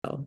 Oh.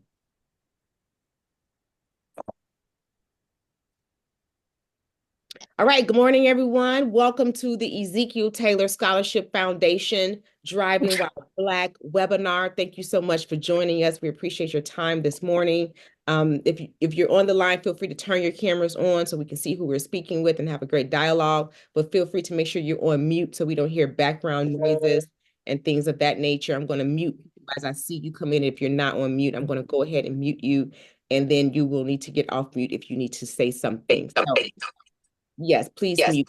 All right. Good morning, everyone. Welcome to the Ezekiel Taylor Scholarship Foundation Driving While Black webinar. Thank you so much for joining us. We appreciate your time this morning. If you're on the line, feel free to turn your cameras on so we can see who we're speaking with and have a great dialogue. But feel free to make sure you're on mute so we don't hear background noises and things of that nature. I'm going to mute you as I see you come in. If you're not on mute, I'm going to go ahead and mute you, and then you will need to get off mute if you need to say something. So, yes, please mute.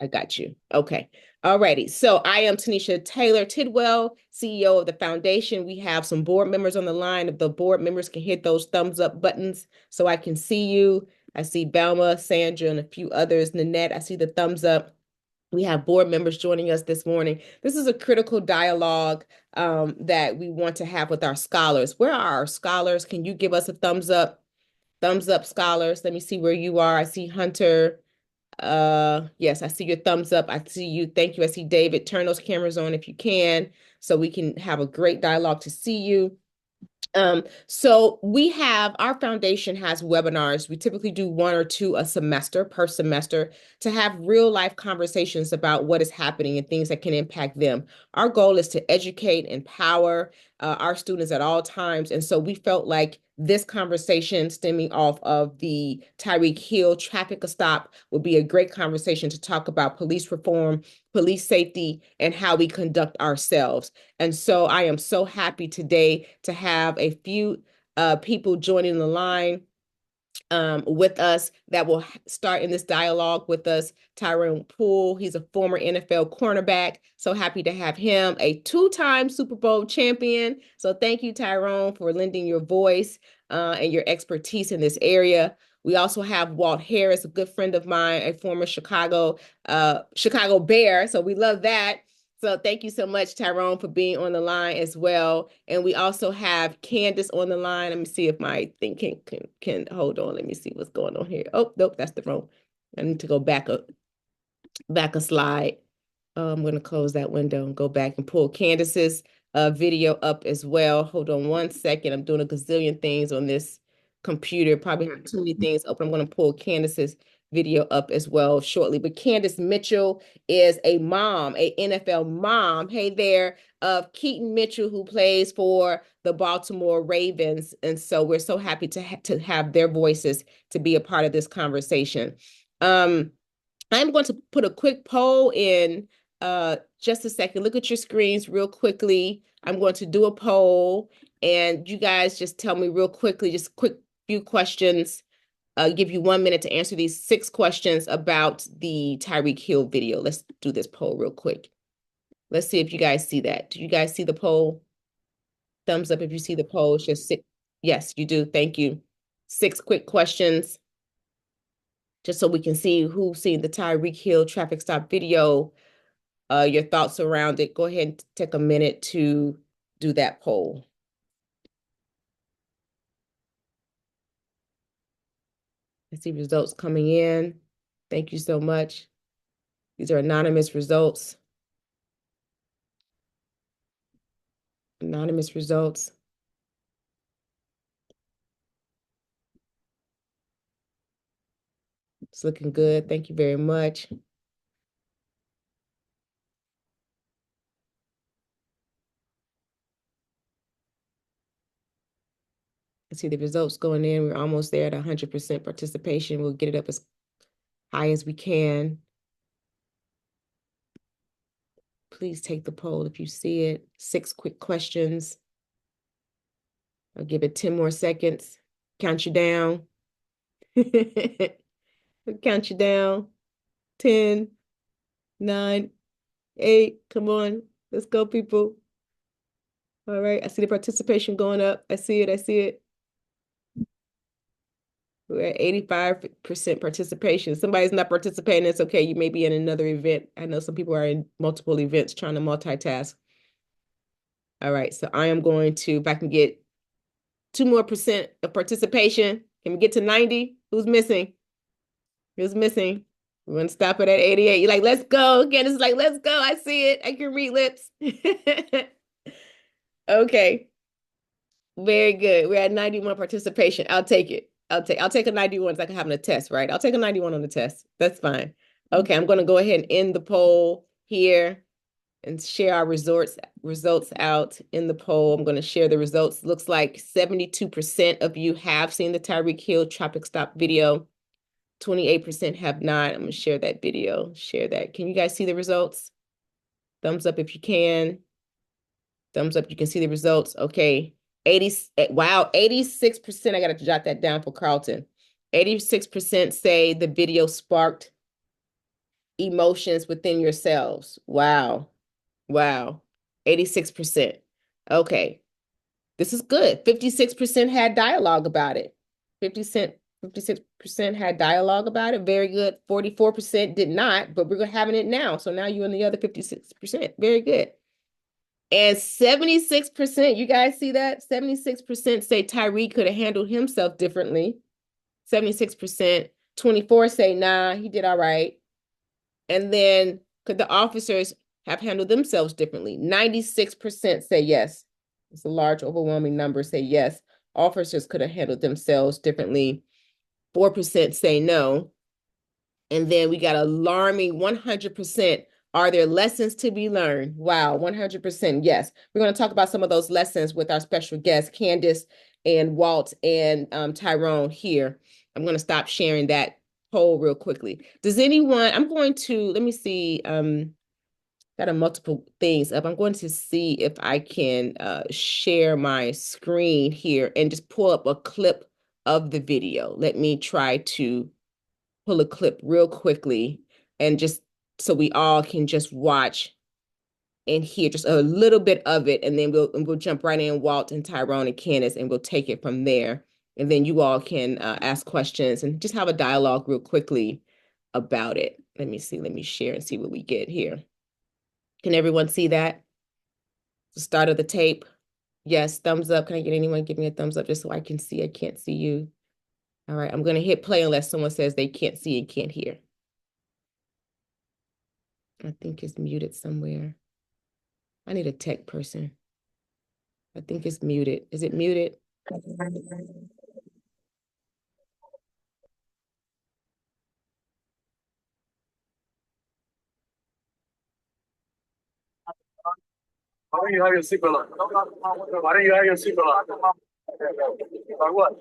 I got you. Okay. All righty. So I am Tanisha Taylor Tidwell, CEO of the foundation. We have some board members on the line. If the board members can hit those thumbs up buttons so I can see you. I see Belma, Sandra, and a few others. Nanette, I see the thumbs up. We have board members joining us this morning. This is a critical dialogue that we want to have with our scholars. Where are our scholars? Can you give us a thumbs up? Thumbs up, scholars. Let me see where you are. I see Hunter. Yes, I see your thumbs up. I see you. Thank you. I see David. Turn those cameras on if you can, so we can have a great dialogue to see you. So we have, our foundation has webinars. We typically do one or two a semester per semester to have real life conversations about what is happening and things that can impact them. Our goal is to educate, empower our students at all times. And so we felt like this conversation stemming off of the Tyreek Hill traffic stop would be a great conversation to talk about police reform, police safety, and how we conduct ourselves. And so I am so happy today to have a few people joining the line with us that will start in this dialogue with us. Tyrone Poole, he's a former NFL cornerback. So happy to have him, a two-time Super Bowl champion. So thank you, Tyrone, for lending your voice and your expertise in this area. We also have Walt Harris, a good friend of mine, a former Chicago Bear. So we love that. So thank you so much, Tyrone, for being on the line as well. And we also have Kandice on the line. Let me see if my thing can hold on. Let me see what's going on here. Oh, nope, that's the wrong. I need to go back a slide. I'm going to close that window and go back and pull Candace's video up as well. Hold on one second. I'm doing a gazillion things on this computer. Probably have too many things open. I'm going to pull Candace's video up as well shortly. But Candice Mitchell is a mom, a NFL mom. Hey there, of Keaton Mitchell, who plays for the Baltimore Ravens. And so we're so happy to have their voices to be a part of this conversation. I'm going to put a quick poll in just a second. Look at your screens real quickly. I'm going to do a poll, and you guys just tell me real quickly, just quick few questions. Give you 1 minute to answer these 6 questions about the Tyreek Hill video. Let's do this poll real quick. Let's see if you guys see that. Do you guys see the poll? Thumbs up if you see the poll. It's just 6. Yes, you do. Thank you. 6 quick questions, just so we can see who's seen the Tyreek Hill traffic stop video. Your thoughts around it. Go ahead and take a minute to do that poll. I see results coming in. Thank you so much. These are anonymous results. Anonymous results. It's looking good. Thank you very much. I see the results going in. We're almost there at 100% participation. We'll get it up as high as we can. Please take the poll if you see it. 6 quick questions. I'll give it 10 more seconds. Count you down. Count you down. 10, 9, 8. Come on. Let's go, people. All right. I see the participation going up. I see it. I see it. We're at 85% participation. Somebody's not participating. It's okay. You may be in another event. I know some people are in multiple events trying to multitask. All right. So I am going to, if I can get 2 more percent of participation, can we get to 90? Who's missing? Who's missing? We're going to stop it at 88. You're like, let's go. Again, it's like, let's go. I see it. I can read lips. Okay. Very good. We're at 91 participation. I'll take it. I'll take a 91. It's like having a test, right? I'll take a 91 on the test. That's fine. Okay, I'm going to go ahead and end the poll here and share our results out in the poll. I'm going to share the results. Looks like 72% of you have seen the Tyreek Hill traffic stop video. 28% have not. I'm going to share that video. Share that. Can you guys see the results? Thumbs up if you can. Thumbs up. You can see the results. Okay. 86%. I got to jot that down for Carlton. 86% say the video sparked emotions within yourselves. Wow. Wow. 86%. Okay. This is good. 56% had dialogue about it. 56% had dialogue about it. Very good. 44% did not, but we're having it now. So now you're in the other 56%. Very good. And 76%, you guys see that? 76% say Tyreek could have handled himself differently. 76%. 24 say, nah, he did all right. And then could the officers have handled themselves differently? 96% say yes. It's a large, overwhelming number say yes. Officers could have handled themselves differently. 4% say no. And then we got alarming 100%. Are there lessons to be learned? Wow, 100% yes. We're going to talk about some of those lessons with our special guests, Kandice and Walt and Tyrone here. I'm going to stop sharing that poll real quickly. Does anyone, I'm going to, let me see, got a multiple things up. I'm going to see if I can share my screen here and just pull up a clip of the video. Let me try to pull a clip real quickly and just so we all can just watch and hear just a little bit of it, and then we'll jump right in, Walt and Tyrone and Kandice, and we'll take it from there. And then you all can ask questions and just have a dialogue real quickly about it. Let me see. Let me share and see what we get here. Can everyone see that? The start of the tape. Yes, thumbs up. Can I get anyone give me a thumbs up just so I can see? I can't see you. All right, I'm going to hit play unless someone says they can't see and can't hear. I think it's muted somewhere. I need a tech person. I think it's muted. Is it muted? Why don't you have your seatbelt on? Why don't you have your seatbelt on? Or what?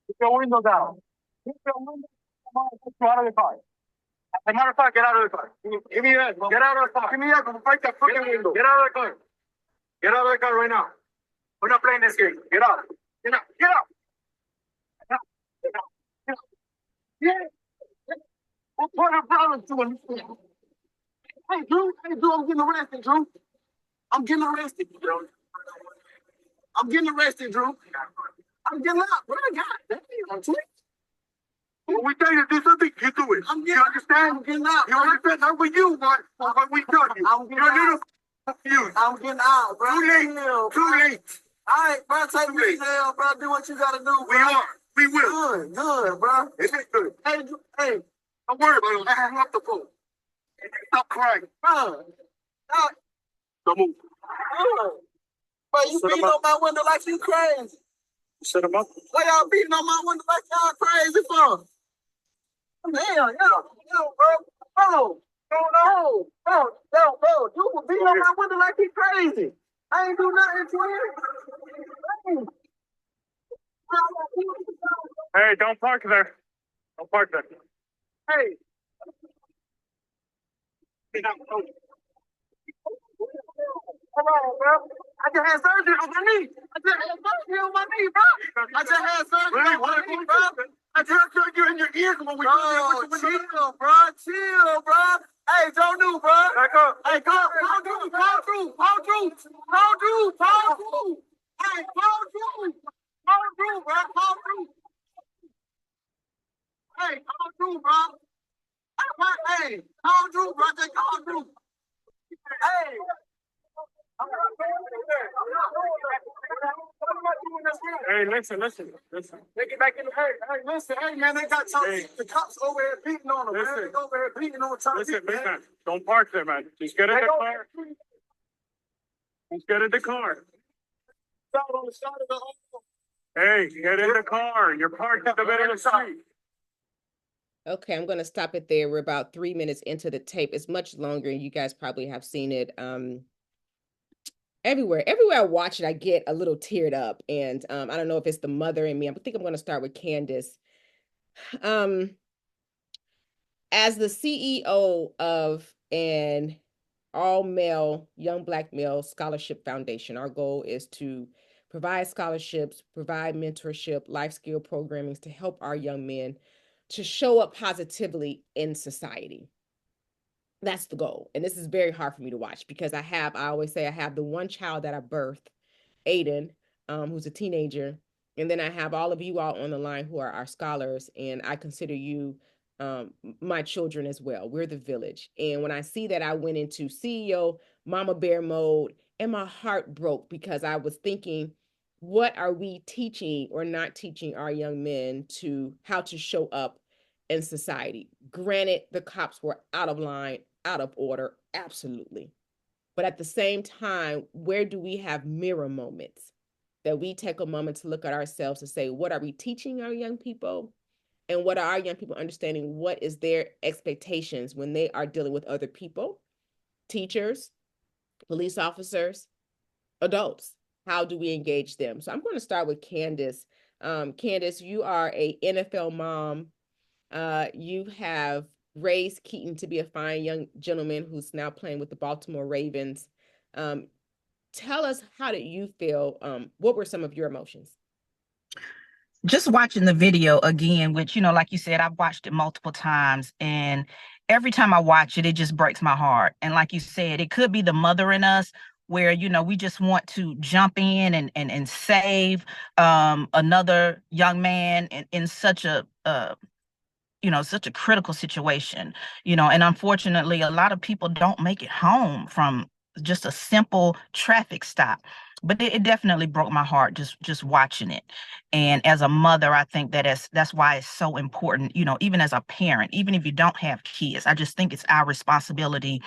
Keep your window down. Keep your window down. Get you out of the car. As a matter of fact, get out of the car. Give me that. Get out of the car. Give me that. Break that fucking window. Get out of the car. Get out of the car right now. We're not playing this game. Get out. Get out. Get out. Get out. Get out. Get out. Yeah. What part of violence doing? Hey, Drew. Hey, Drew. I'm getting arrested, Drew. I'm getting arrested, Drew. I'm getting arrested, Drew. I'm getting out, bro. God damn, when we tell you to do something, you do it. You understand? I'm getting out. You understand? Not with you, but what we tell you. I'm getting out. Confused. I'm getting out, bro. Too late. Too late. All right, bro. Take me to jail, bro. Do what you gotta do, bro. We are. We will. Good, bro. It is good. Hey, don't worry about it. I hang up the phone. Stop crying. Bro. Don't move. Bro, you beating on my window like you crazy. Set him up. Why y'all beating on my window like y'all crazy for? Hell, yo, bro. Bro. You were beating on my window like he crazy. I ain't do nothing to him. Hey, don't park there. Don't park there. Hey. Come on, bro. I just had surgery on my knee. I just had surgery on my knee, bro. I just had surgery on my knee, bro. I just heard you in your ears when we chill, bro. Hey, don't do, bro. Back up. Hey, go. Call through. Hey, call through. Call through, bro. Call through. Drew, bro. Hey, call Drew, bro. Just call Drew. Hey. Hey, listen. They get back in the hey, listen, hey man, they got the cops over here beating on them, man. They over here beating on them. Listen, don't park there, man. Just get in the car. Just get in the car. Hey, get in the car. You're parked at the middle of the street. Okay, I'm going to stop it there. We're about 3 minutes into the tape. It's much longer. You guys probably have seen it everywhere I watch it, I get a little teared up, and I don't know if it's the mother in me. I think I'm going to start with Kandice. As the CEO of an all-male young Black male scholarship foundation, our goal is to provide scholarships, provide mentorship, life skill programming to help our young men to show up positively in society. That's the goal. And this is very hard for me to watch because I always say I have the one child that I birthed, Aiden, who's a teenager. And then I have all of you all on the line who are our scholars. And I consider you my children as well. We're the village. And when I see that, I went into CEO, mama bear mode, and my heart broke because I was thinking, what are we teaching or not teaching our young men to how to show up in society? Granted, the cops were out of line, out of order, absolutely. But at the same time, where do we have mirror moments that we take a moment to look at ourselves and say, what are we teaching our young people? And what are our young people understanding? What is their expectations when they are dealing with other people, teachers, police officers, adults? How do we engage them? So I'm going to start with Kandice. Kandice, you are a NFL mom. You have raised Keaton to be a fine young gentleman who's now playing with the Baltimore Ravens. Tell us, how did you feel? What were some of your emotions? Just watching the video again, which, like you said, I've watched it multiple times, and every time I watch it, it just breaks my heart. And like you said, it could be the mother in us where, we just want to jump in and save another young man in such a such a critical situation, and unfortunately, a lot of people don't make it home from just a simple traffic stop. But it definitely broke my heart just watching it. And as a mother, I think that's why it's so important, even as a parent, even if you don't have kids, I just think it's our responsibility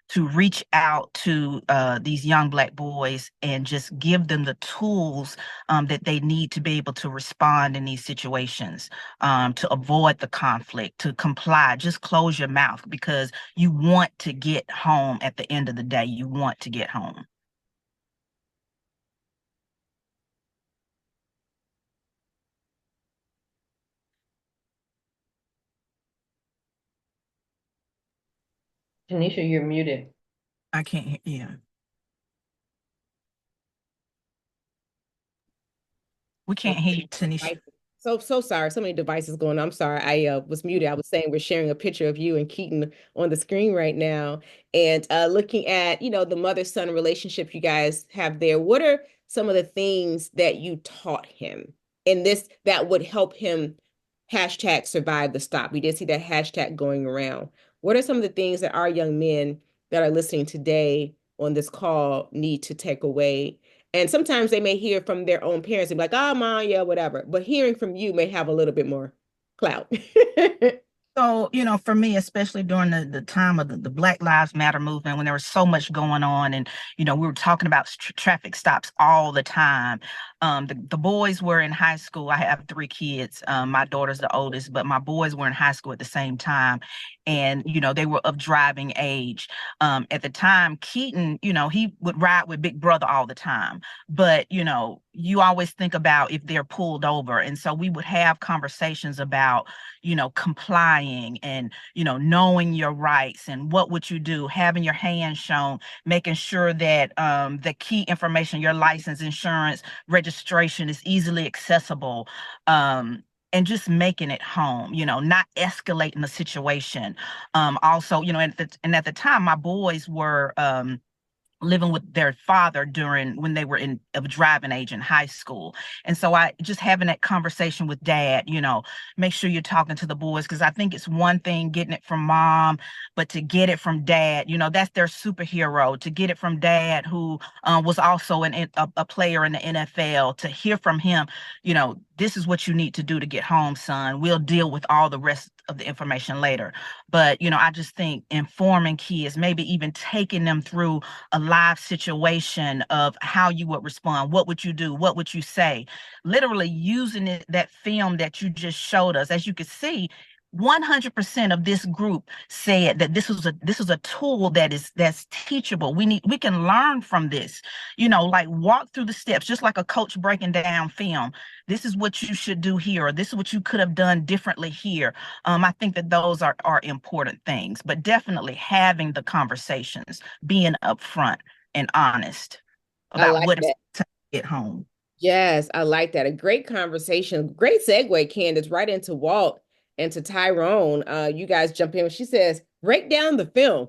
to reach out to these young Black boys and just give them the tools that they need to be able to respond in these situations, to avoid the conflict, to comply. Just close your mouth because you want to get home at the end of the day. You want to get home. Tanisha, you're muted. I can't hear you. We can't hear you, Tanisha. So sorry. So many devices going on. I'm sorry. I was muted. I was saying we're sharing a picture of you and Keaton on the screen right now, and looking at the mother-son relationship you guys have there. What are some of the things that you taught him in this that would help him #survive the stop? We did see that hashtag going around. What are some of the things that our young men that are listening today on this call need to take away? And sometimes they may hear from their own parents and be like, oh, mom, yeah, whatever. But hearing from you may have a little bit more clout. So, for me, especially during the time of the Black Lives Matter movement, when there was so much going on and, we were talking about traffic stops all the time. The boys were in high school. I have 3 kids. My daughter's the oldest, but my boys were in high school at the same time. And, they were of driving age. At the time, Keaton, he would ride with Big Brother all the time. But, you always think about if they're pulled over. And so we would have conversations about, complying and, knowing your rights and what would you do, having your hand shown, making sure that the key information, your license, insurance, registration is easily accessible. And just making it home, not escalating the situation. Also, and at the time, my boys were living with their father during when they were of driving age in high school. And so I just having that conversation with dad, make sure you're talking to the boys, because I think it's one thing getting it from mom, but to get it from dad, that's their superhero. To get it from dad, who was also a player in the NFL, to hear from him, this is what you need to do to get home, son. We'll deal with all the rest of the information later. But, I just think informing kids, maybe even taking them through a live situation of how you would respond. What would you do? What would you say? Literally using that film that you just showed us. As you can see, 100% of this group said that this was a tool that's teachable. We can learn from this, like walk through the steps, just like a coach breaking down film. This is what you should do here, or this is what you could have done differently here. I think that those are important things, but definitely having the conversations, being upfront and honest I about like what that. it's to get home. Yes, I like that. A great conversation. Great segue, Candice, right into Walt and to Tyrone. You guys jump in. She says, break down the film.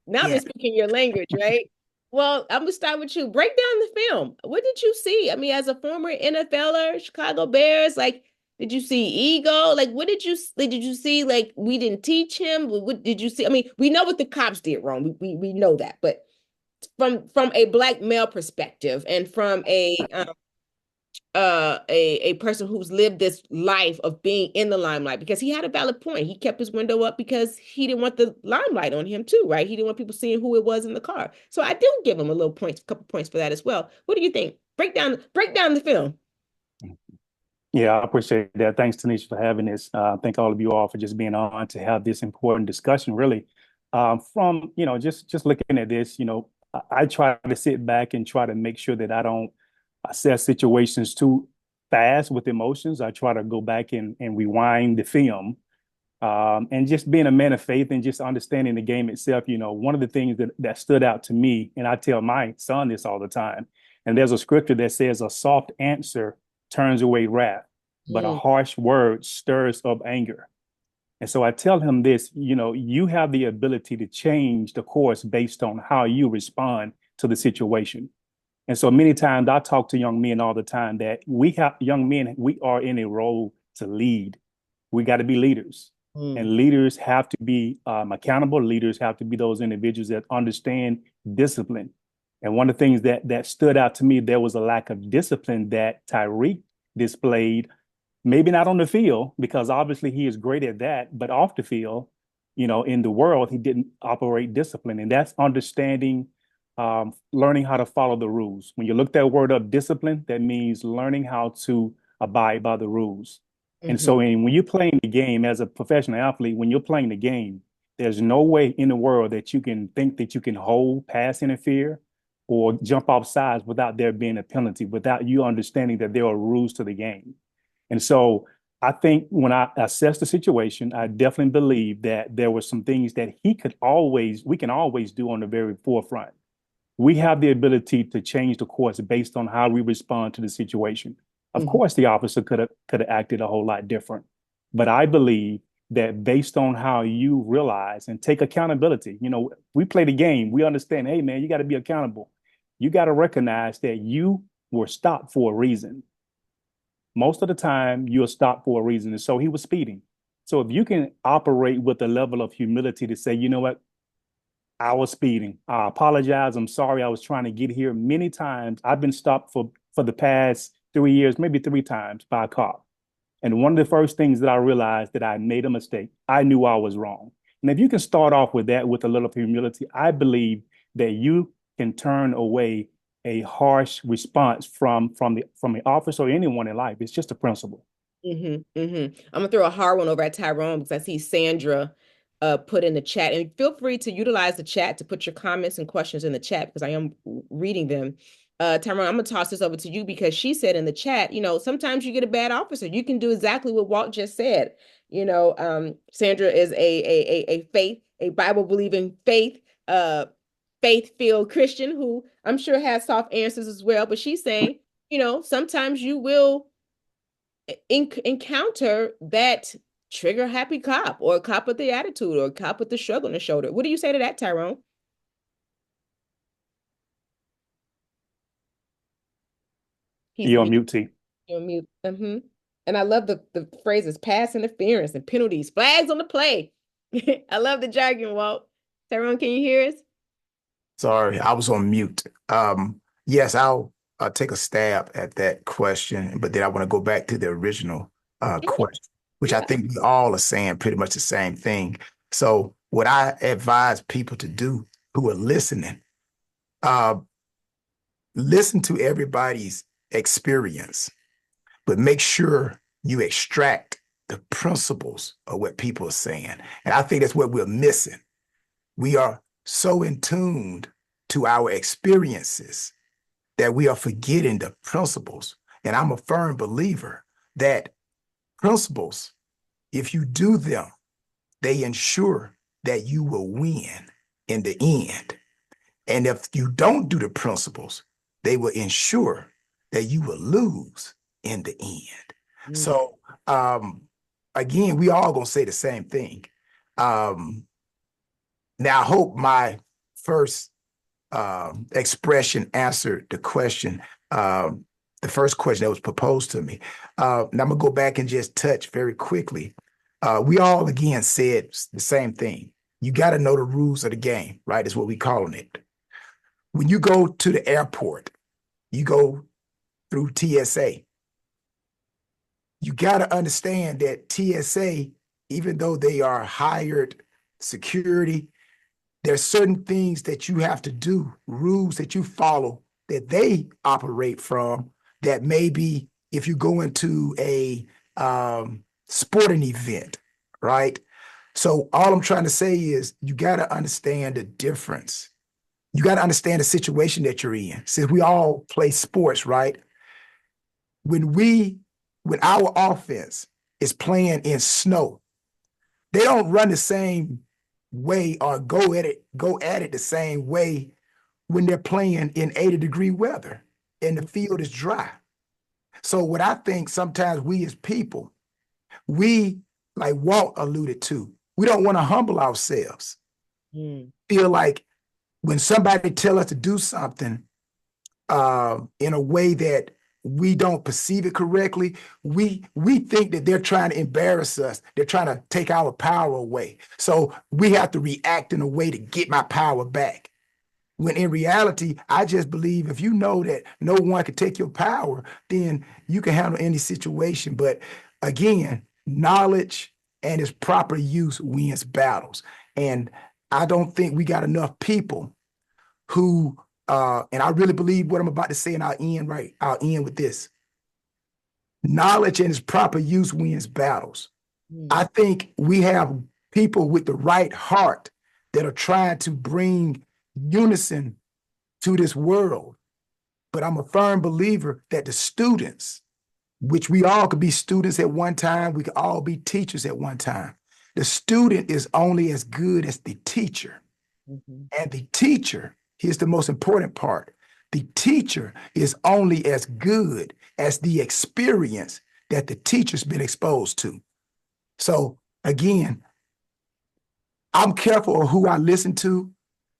Now they're speaking your language, right? Well, I'm gonna start with you. Break down the film. What did you see? I mean, as a former NFLer, Chicago Bears, like, did you see ego? Like, what did you see? Like, we didn't teach him. What did you see? I mean, we know what the cops did wrong. We know that, but from a Black male perspective and from a person who's lived this life of being in the limelight, because he had a valid point. He kept his window up because he didn't want the limelight on him too, right? He didn't want people seeing who it was in the car. So I do give him a couple points for that as well. What do you think? Break down the film. Yeah, I appreciate that. Thanks, Tanisha, for having this. Thank all of you all for just being on to have this important discussion, really. From, just looking at this, I try to sit back and try to make sure that I don't assess situations too fast with emotions. I try to go back and rewind the film, and just being a man of faith and just understanding the game itself. One of the things that stood out to me, and I tell my son this all the time, and there's a scripture that says a soft answer turns away wrath, but a harsh word stirs up anger. And so I tell him this, you have the ability to change the course based on how you respond to the situation. And so many times I talk to young men all the time that young men, we are in a role to lead. We got to be leaders. And leaders have to be accountable. Leaders have to be those individuals that understand discipline. And one of the things that stood out to me, there was a lack of discipline that Tyreek displayed, maybe not on the field, because obviously he is great at that, but off the field, in the world, he didn't operate discipline. And that's understanding, learning how to follow the rules. When you look that word up, discipline, that means learning how to abide by the rules. And so when you're playing the game as a professional athlete, when you're playing the game, there's no way in the world that you can think that you can hold, pass interfere, or jump off sides without there being a penalty, without you understanding that there are rules to the game. And so I think when I assess the situation, I definitely believe that there were some things that we can always do on the very forefront. We have the ability to change the course based on how we respond to the situation. Of course, the officer could have acted a whole lot different, but I believe that based on how you realize and take accountability, we play the game, we understand, hey man, you got to be accountable. You got to recognize that you were stopped for a reason. Most of the time, you're stopped for a reason. And so he was speeding. So if you can operate with a level of humility to say, you know what, I was speeding. I apologize. I'm sorry. I was trying to get here. Many times I've been stopped for the past 3 years, maybe 3 times by a cop. And one of the first things that I realized that I made a mistake. I knew I was wrong. And if you can start off with that, with a little humility, I believe that you can turn away a harsh response from the officer or anyone in life. It's just a principle. I'm gonna throw a hard one over at Tyrone because I see Sandra put in the chat, and feel free to utilize the chat to put your comments and questions in the chat because I am reading them. Tyrone, I'm gonna toss this over to you because she said in the chat, sometimes you get a bad officer. You can do exactly what Walt just said. Sandra is a Bible believing faith-filled Christian who I'm sure has soft answers as well. But she's saying, sometimes you will encounter that trigger happy cop or a cop with the attitude or a cop with the shrug on the shoulder. What do you say to that, Tyrone? He's You're on mute. mute, T. You're on mute. And I love the phrases pass interference and penalties, flags on the play. I love the jargon, Walt. Tyrone, can you hear us? Sorry, I was on mute. Yes, I'll take a stab at that question, but then I want to go back to the original question, which I think we all are saying pretty much the same thing. So what I advise people to do who are listening, listen to everybody's experience, but make sure you extract the principles of what people are saying. And I think that's what we're missing. We are so in tuned to our experiences that we are forgetting the principles. And I'm a firm believer that principles, if you do them, they ensure that you will win in the end. And if you don't do the principles, they will ensure that you will lose in the end. So again, we all gonna say the same thing. Now, I hope my first expression answered the question, the first question that was proposed to me. Now I'm gonna go back and just touch very quickly. We all again said the same thing. You got to know the rules of the game, right? Is what we calling it. When you go to the airport, you go through TSA. You got to understand that TSA, even though they are hired security, there's certain things that you have to do, rules that you follow that they operate from that maybe if you go into a sporting event, right? So all I'm trying to say is you got to understand the difference. You got to understand the situation that you're in. Since we all play sports, right? When our offense is playing in snow, they don't run the same way or go at it the same way when they're playing in 80-degree weather and the field is dry. So what I think sometimes we as people, we, like Walt alluded to, we don't want to humble ourselves. Feel like when somebody tell us to do something in a way that we don't perceive it correctly, we think that they're trying to embarrass us. They're trying to take our power away. So we have to react in a way to get my power back. When in reality, I just believe if you know that no one can take your power, then you can handle any situation. But again, knowledge and its proper use wins battles. And I don't think we got enough people who and I really believe what I'm about to say, and I'll end with this. Knowledge and its proper use wins battles. I think we have people with the right heart that are trying to bring unison to this world. But I'm a firm believer that the students, which we all could be students at one time, we could all be teachers at one time. The student is only as good as the teacher. And the teacher, here's the most important part. The teacher is only as good as the experience that the teacher's been exposed to. So again, I'm careful of who I listen to,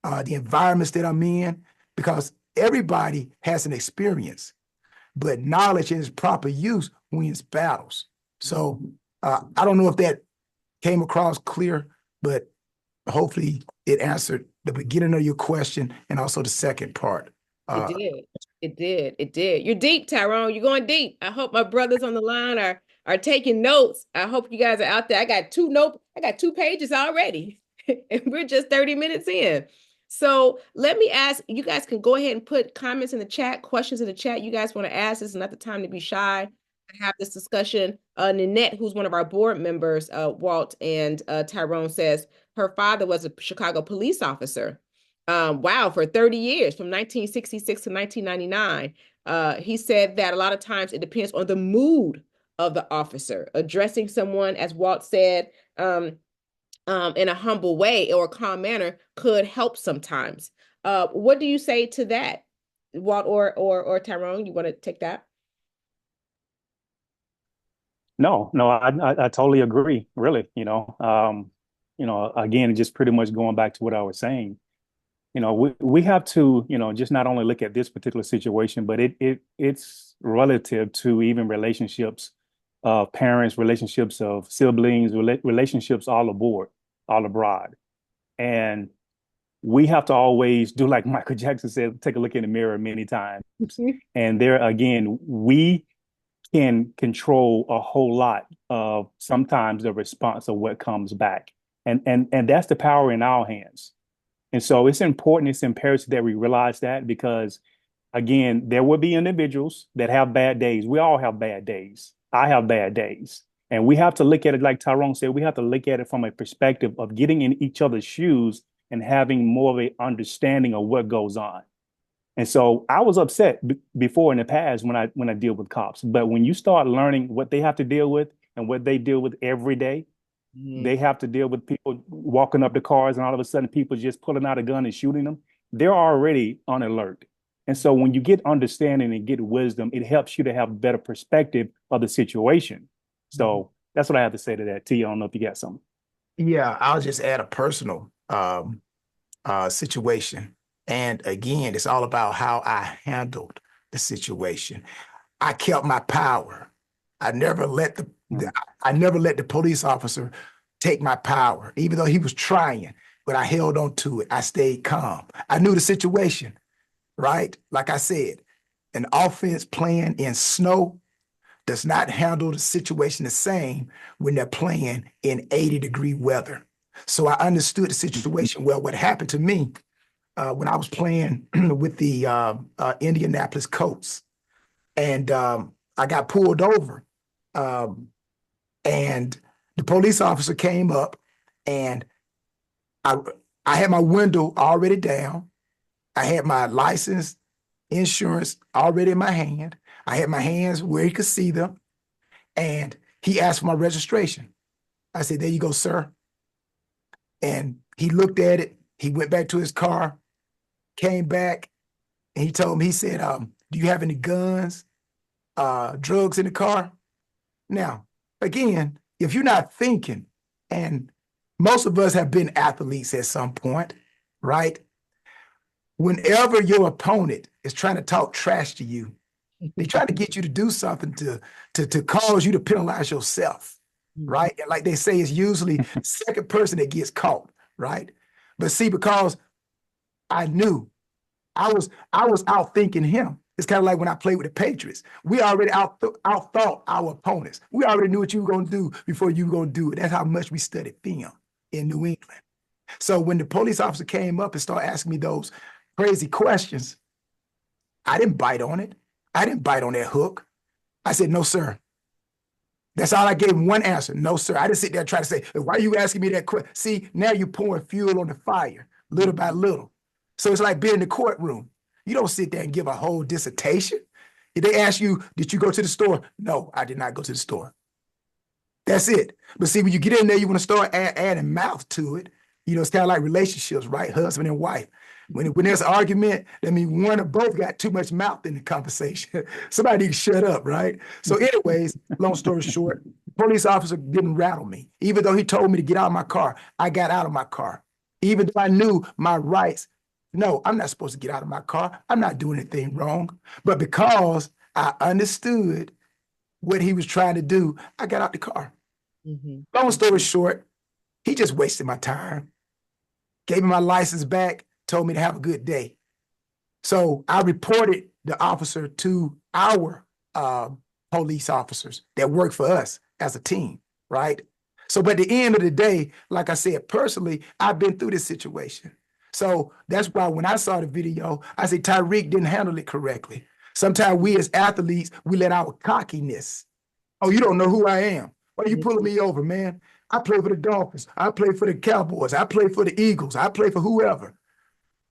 the environments that I'm in, because everybody has an experience, but knowledge and its proper use wins battles. So I don't know if that came across clear, but hopefully it answered the beginning of your question and also the second part. It did. It did. It did. You're deep, Tyrone. You're going deep. I hope my brothers on the line are taking notes. I hope you guys are out there. I got two pages already, and we're just 30 minutes in. So let me ask, you guys can go ahead and put comments in the chat, questions in the chat. You guys want to ask, this is not the time to be shy. Have this discussion. Nanette, who's one of our board members, Walt and Tyrone, says her father was a Chicago police officer. Wow, for 30 years, from 1966 to 1999. He said that a lot of times it depends on the mood of the officer. Addressing someone, as Walt said, in a humble way or a calm manner could help sometimes. What do you say to that, Walt or Tyrone? You want to take that? No, I totally agree. Really, again, just pretty much going back to what I was saying. we have to, just not only look at this particular situation, but it's relative to even relationships of parents, relationships of siblings, relationships all aboard, all abroad. And we have to always do like Michael Jackson said, take a look in the mirror many times. And there again, we can control a whole lot of sometimes the response of what comes back. And that's the power in our hands. And so it's important, it's imperative that we realize that, because again, there will be individuals that have bad days. We all have bad days. I have bad days. And we have to look at it, like Tyrone said, we have to look at it from a perspective of getting in each other's shoes and having more of an understanding of what goes on. And so I was upset before in the past when I deal with cops. But when you start learning what they have to deal with and what they deal with every day, they have to deal with people walking up to cars and all of a sudden people just pulling out a gun and shooting them. They're already on alert. And so when you get understanding and get wisdom, it helps you to have a better perspective of the situation. So that's what I have to say to that. T, I don't know if you got something. Yeah, I'll just add a personal situation. And again, it's all about how I handled the situation. I kept my power. I never let the police officer take my power, even though he was trying, but I held on to it. I stayed calm. I knew the situation, right? Like I said, an offense playing in snow does not handle the situation the same when they're playing in 80-degree weather. So I understood the situation well. What happened to me when I was playing with the Indianapolis Colts, and I got pulled over, and the police officer came up, and I had my window already down. I had my license, insurance already in my hand. I had my hands where he could see them, and he asked for my registration. I said, "There you go, sir." And he looked at it. He went back to his car, came back, and he told me, he said, "Do you have any guns, drugs in the car?" Now, again, if you're not thinking, and most of us have been athletes at some point, right? Whenever your opponent is trying to talk trash to you, they try to get you to do something to cause you to penalize yourself, right? And like they say, it's usually the second person that gets caught, right? But see, because I knew I was outthinking him. It's kind of like when I played with the Patriots. We already outthought our opponents. We already knew what you were going to do before you were going to do it. That's how much we studied film in New England. So when the police officer came up and started asking me those crazy questions, I didn't bite on it. I didn't bite on that hook. I said, "No, sir." That's all I gave him, one answer. "No, sir." I didn't sit there and try to say, "Why are you asking me that question?" See, now you're pouring fuel on the fire, little by little. So it's like being in the courtroom. You don't sit there and give a whole dissertation. If they ask you, "Did you go to the store?" "No, I did not go to the store." That's it. But see, when you get in there, you want to start adding mouth to it. It's kind of like relationships, right? Husband and wife. When there's an argument, that means one or both got too much mouth in the conversation. Somebody needs to shut up, right? So anyways, long story short, the police officer didn't rattle me. Even though he told me to get out of my car, I got out of my car. Even though I knew my rights. No, I'm not supposed to get out of my car. I'm not doing anything wrong. But because I understood what he was trying to do, I got out the car. Long story short, he just wasted my time. Gave me my license back, told me to have a good day. So I reported the officer to our police officers that work for us as a team, right? So by the end of the day, like I said, personally, I've been through this situation. So that's why when I saw the video, I said, Tyreek didn't handle it correctly. Sometimes we as athletes, we let our cockiness, "Oh, you don't know who I am. Why are you pulling me over, man? I play for the Dolphins. I play for the Cowboys. I play for the Eagles. I play for whoever."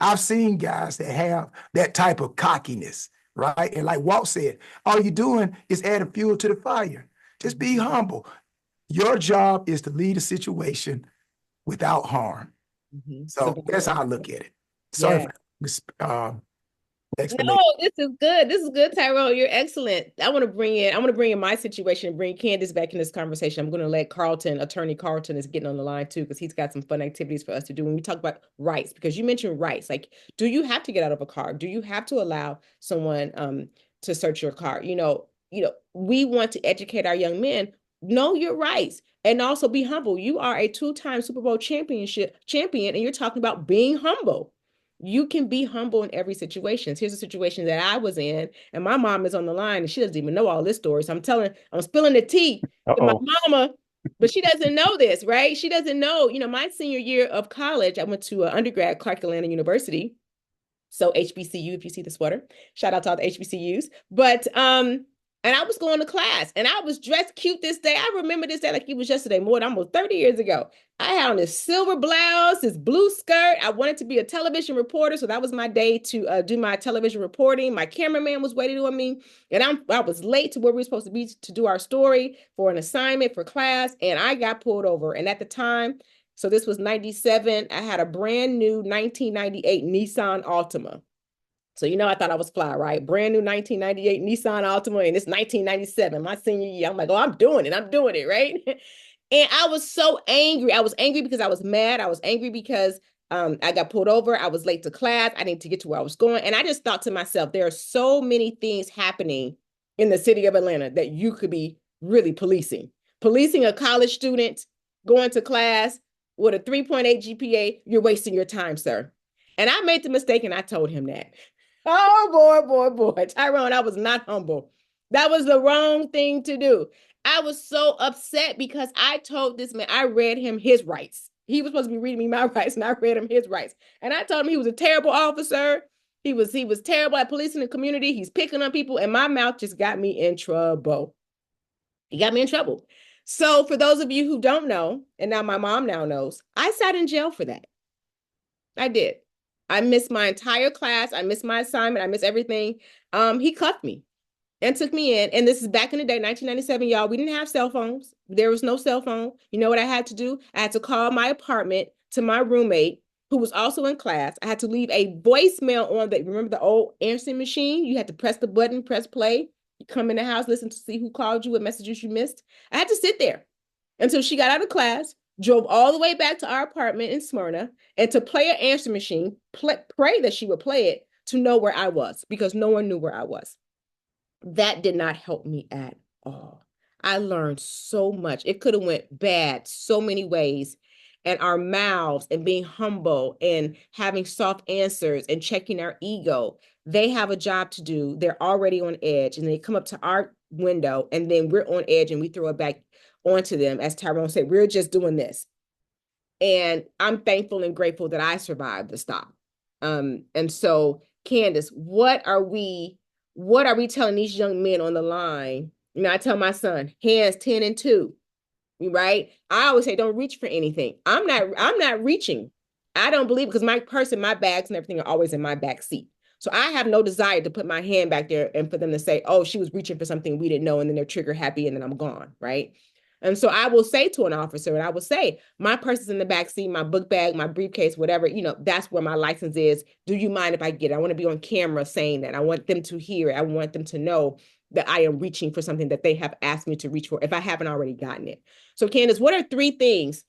I've seen guys that have that type of cockiness, right? And like Walt said, all you're doing is adding fuel to the fire. Just be humble. Your job is to lead a situation without harm. So that's how I look at it. Sorry for explanation. No, this is good. This is good, Tyrone. You're excellent. I want to bring in my situation and bring Kandice back in this conversation. I'm going to let attorney Carlton is getting on the line too, because he's got some fun activities for us to do when we talk about rights, because you mentioned rights. Like, do you have to get out of a car? Do you have to allow someone to search your car? We want to educate our young men, know your rights, and also be humble. You are a two-time Super Bowl champion, and you're talking about being humble. You can be humble in every situation. Here's a situation that I was in, and my mom is on the line, and she doesn't even know all this story. So I'm spilling the tea to my Uh-oh. mama, but she doesn't know this, right? She doesn't know. My senior year of college, I went to undergrad, Clark Atlanta University. So HBCU, if you see the sweater, shout out to all the HBCUs. But and I was going to class, and I was dressed cute this day. I remember this day like it was yesterday, more than almost 30 years ago. I had on this silver blouse, this blue skirt. I wanted to be a television reporter, so that was my day to do my television reporting. My cameraman was waiting on me, and I was late to where we were supposed to be to do our story for an assignment for class, and I got pulled over. And at the time, so this was 97, I had a brand new 1998 Nissan Altima. So, I thought I was fly, right? Brand new 1998 Nissan Altima, and it's 1997, my senior year. I'm like, oh, I'm doing it, right? And I was so angry. I was angry because I was mad. I was angry because I got pulled over. I was late to class. I needed to get to where I was going. And I just thought to myself, there are so many things happening in the city of Atlanta that you could be really policing. Policing a college student going to class with a 3.8 GPA, you're wasting your time, sir. And I made the mistake, and I told him that. Oh, boy. Tyrone, I was not humble. That was the wrong thing to do. I was so upset because I told this man, I read him his rights. He was supposed to be reading me my rights, and I read him his rights. And I told him he was a terrible officer. He was terrible at policing the community. He's picking on people, and my mouth just got me in trouble. He got me in trouble. So for those of you who don't know, and now my mom now knows, I sat in jail for that. I did. I missed my entire class. I missed my assignment. I missed everything. He cuffed me and took me in. And this is back in the day, 1997, y'all. We didn't have cell phones. There was no cell phone. You know what I had to do? I had to call my apartment to my roommate, who was also in class. I had to leave a voicemail on remember the old answering machine? You had to press the button, press play. You come in the house, listen to see who called you, what messages you missed. I had to sit there until she got out of class, drove all the way back to our apartment in Smyrna, and to play an answer machine, pray that she would play it to know where I was, because no one knew where I was. That did not help me at all. I learned so much. It could have went bad so many ways. And our mouths and being humble and having soft answers and checking our ego, they have a job to do. They're already on edge, and they come up to our window, and then we're on edge and we throw it back onto them. As Tyrone said, we're just doing this. And I'm thankful and grateful that I survived the stop. And so, Kandice, what are we telling these young men on the line? I tell my son, hands 10 and 2, right? I always say, don't reach for anything. I'm not reaching. I don't believe, because my purse and my bags and everything are always in my back seat. So I have no desire to put my hand back there and for them to say, oh, she was reaching for something we didn't know, and then they're trigger happy, and then I'm gone, right? And so I will say to an officer, and I will say, my purse is in the back seat, my book bag, my briefcase, whatever, that's where my license is. Do you mind if I get it? I want to be on camera saying that. I want them to hear it. I want them to know that I am reaching for something that they have asked me to reach for if I haven't already gotten it. So Kandice, what are 3 things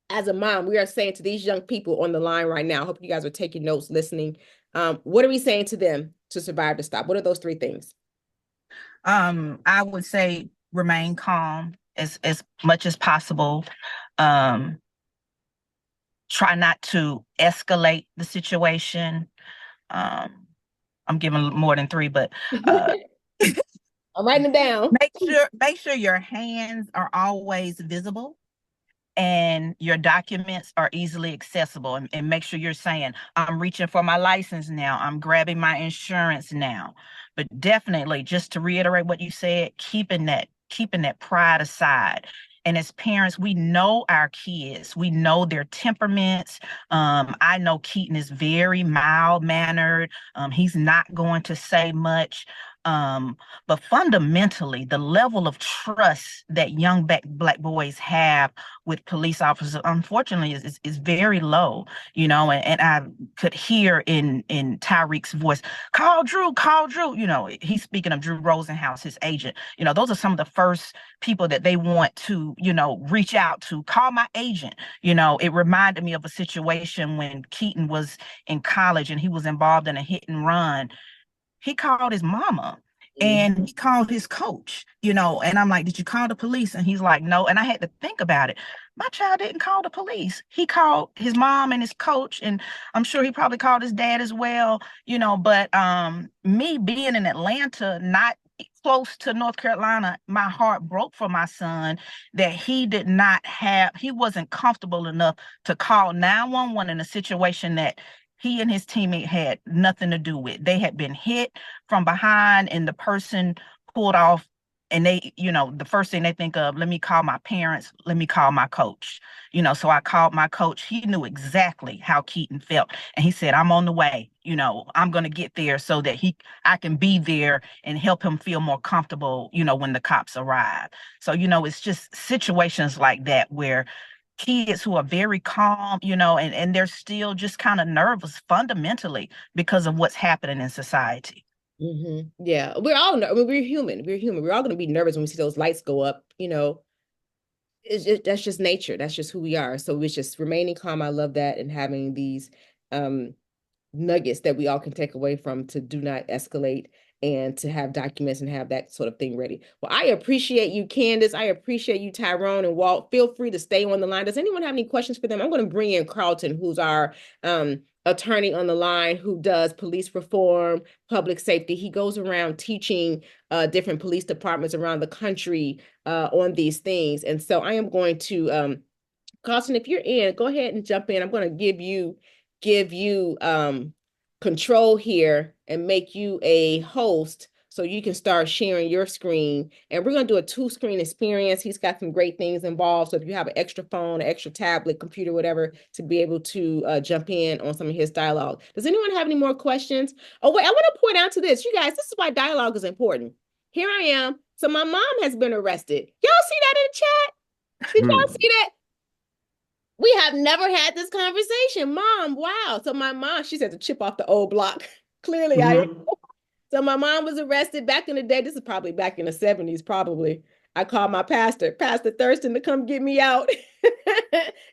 as a mom we are saying to these young people on the line right now? I hope you guys are taking notes, listening. What are we saying to them to survive the stop? What are those 3 things? I would say remain calm as much as possible. Try not to escalate the situation. I'm giving more than 3, but I'm writing them down. Make sure your hands are always visible and your documents are easily accessible, and make sure you're saying, I'm reaching for my license now, I'm grabbing my insurance now. But definitely, just to reiterate what you said, keeping that pride aside. And as parents, we know our kids, we know their temperaments. I know Keaton is very mild-mannered. He's not going to say much. But fundamentally, the level of trust that young black boys have with police officers, unfortunately, is very low, and I could hear in Tyreek's voice, call Drew, he's speaking of Drew Rosenhaus, his agent. Those are some of the first people that they want to, reach out to, call my agent. It reminded me of a situation when Keaton was in college and he was involved in a hit and run. He called his mama and he called his coach, and I'm like, did you call the police? And he's like, no. And I had to think about it. My child didn't call the police. He called his mom and his coach, and I'm sure he probably called his dad as well, but me being in Atlanta, not close to North Carolina, my heart broke for my son that he wasn't comfortable enough to call 911 in a situation that he and his teammate had nothing to do with. They had been hit from behind and the person pulled off, and they, the first thing they think of, let me call my parents, let me call my coach. So I called my coach. He knew exactly how Keaton felt. And he said, I'm on the way. I'm going to get there so that I can be there and help him feel more comfortable, when the cops arrive. So, it's just situations like that where kids who are very calm, and they're still just kind of nervous fundamentally because of what's happening in society. Yeah, we're all, we're human. We're human. We're all going to be nervous when we see those lights go up. That's just nature. That's just who we are. So it's just remaining calm. I love that, and having these nuggets that we all can take away from to do not escalate and to have documents and have that sort of thing ready. Well, I appreciate you, Kandice. I appreciate you, Tyrone and Walt. Feel free to stay on the line. Does anyone have any questions for them? I'm going to bring in Carlton, who's our attorney on the line, who does police reform, public safety. He goes around teaching different police departments around the country on these things. And so I am going to, Carlton, if you're in, go ahead and jump in. I'm going to give you control here and make you a host so you can start sharing your screen. And we're going to do a 2-screen experience. He's got some great things involved. So if you have an extra phone, an extra tablet, computer, whatever, to be able to jump in on some of his dialogue. Does anyone have any more questions? Oh, wait, I want to point out to this. You guys, this is why dialogue is important. Here I am. So my mom has been arrested. Y'all see that in the chat? Did y'all see that? We have never had this conversation. Mom, wow. So my mom, she said to chip off the old block. Clearly, So my mom was arrested back in the day. This is probably back in the 70s, probably. I called my pastor, Pastor Thurston, to come get me out.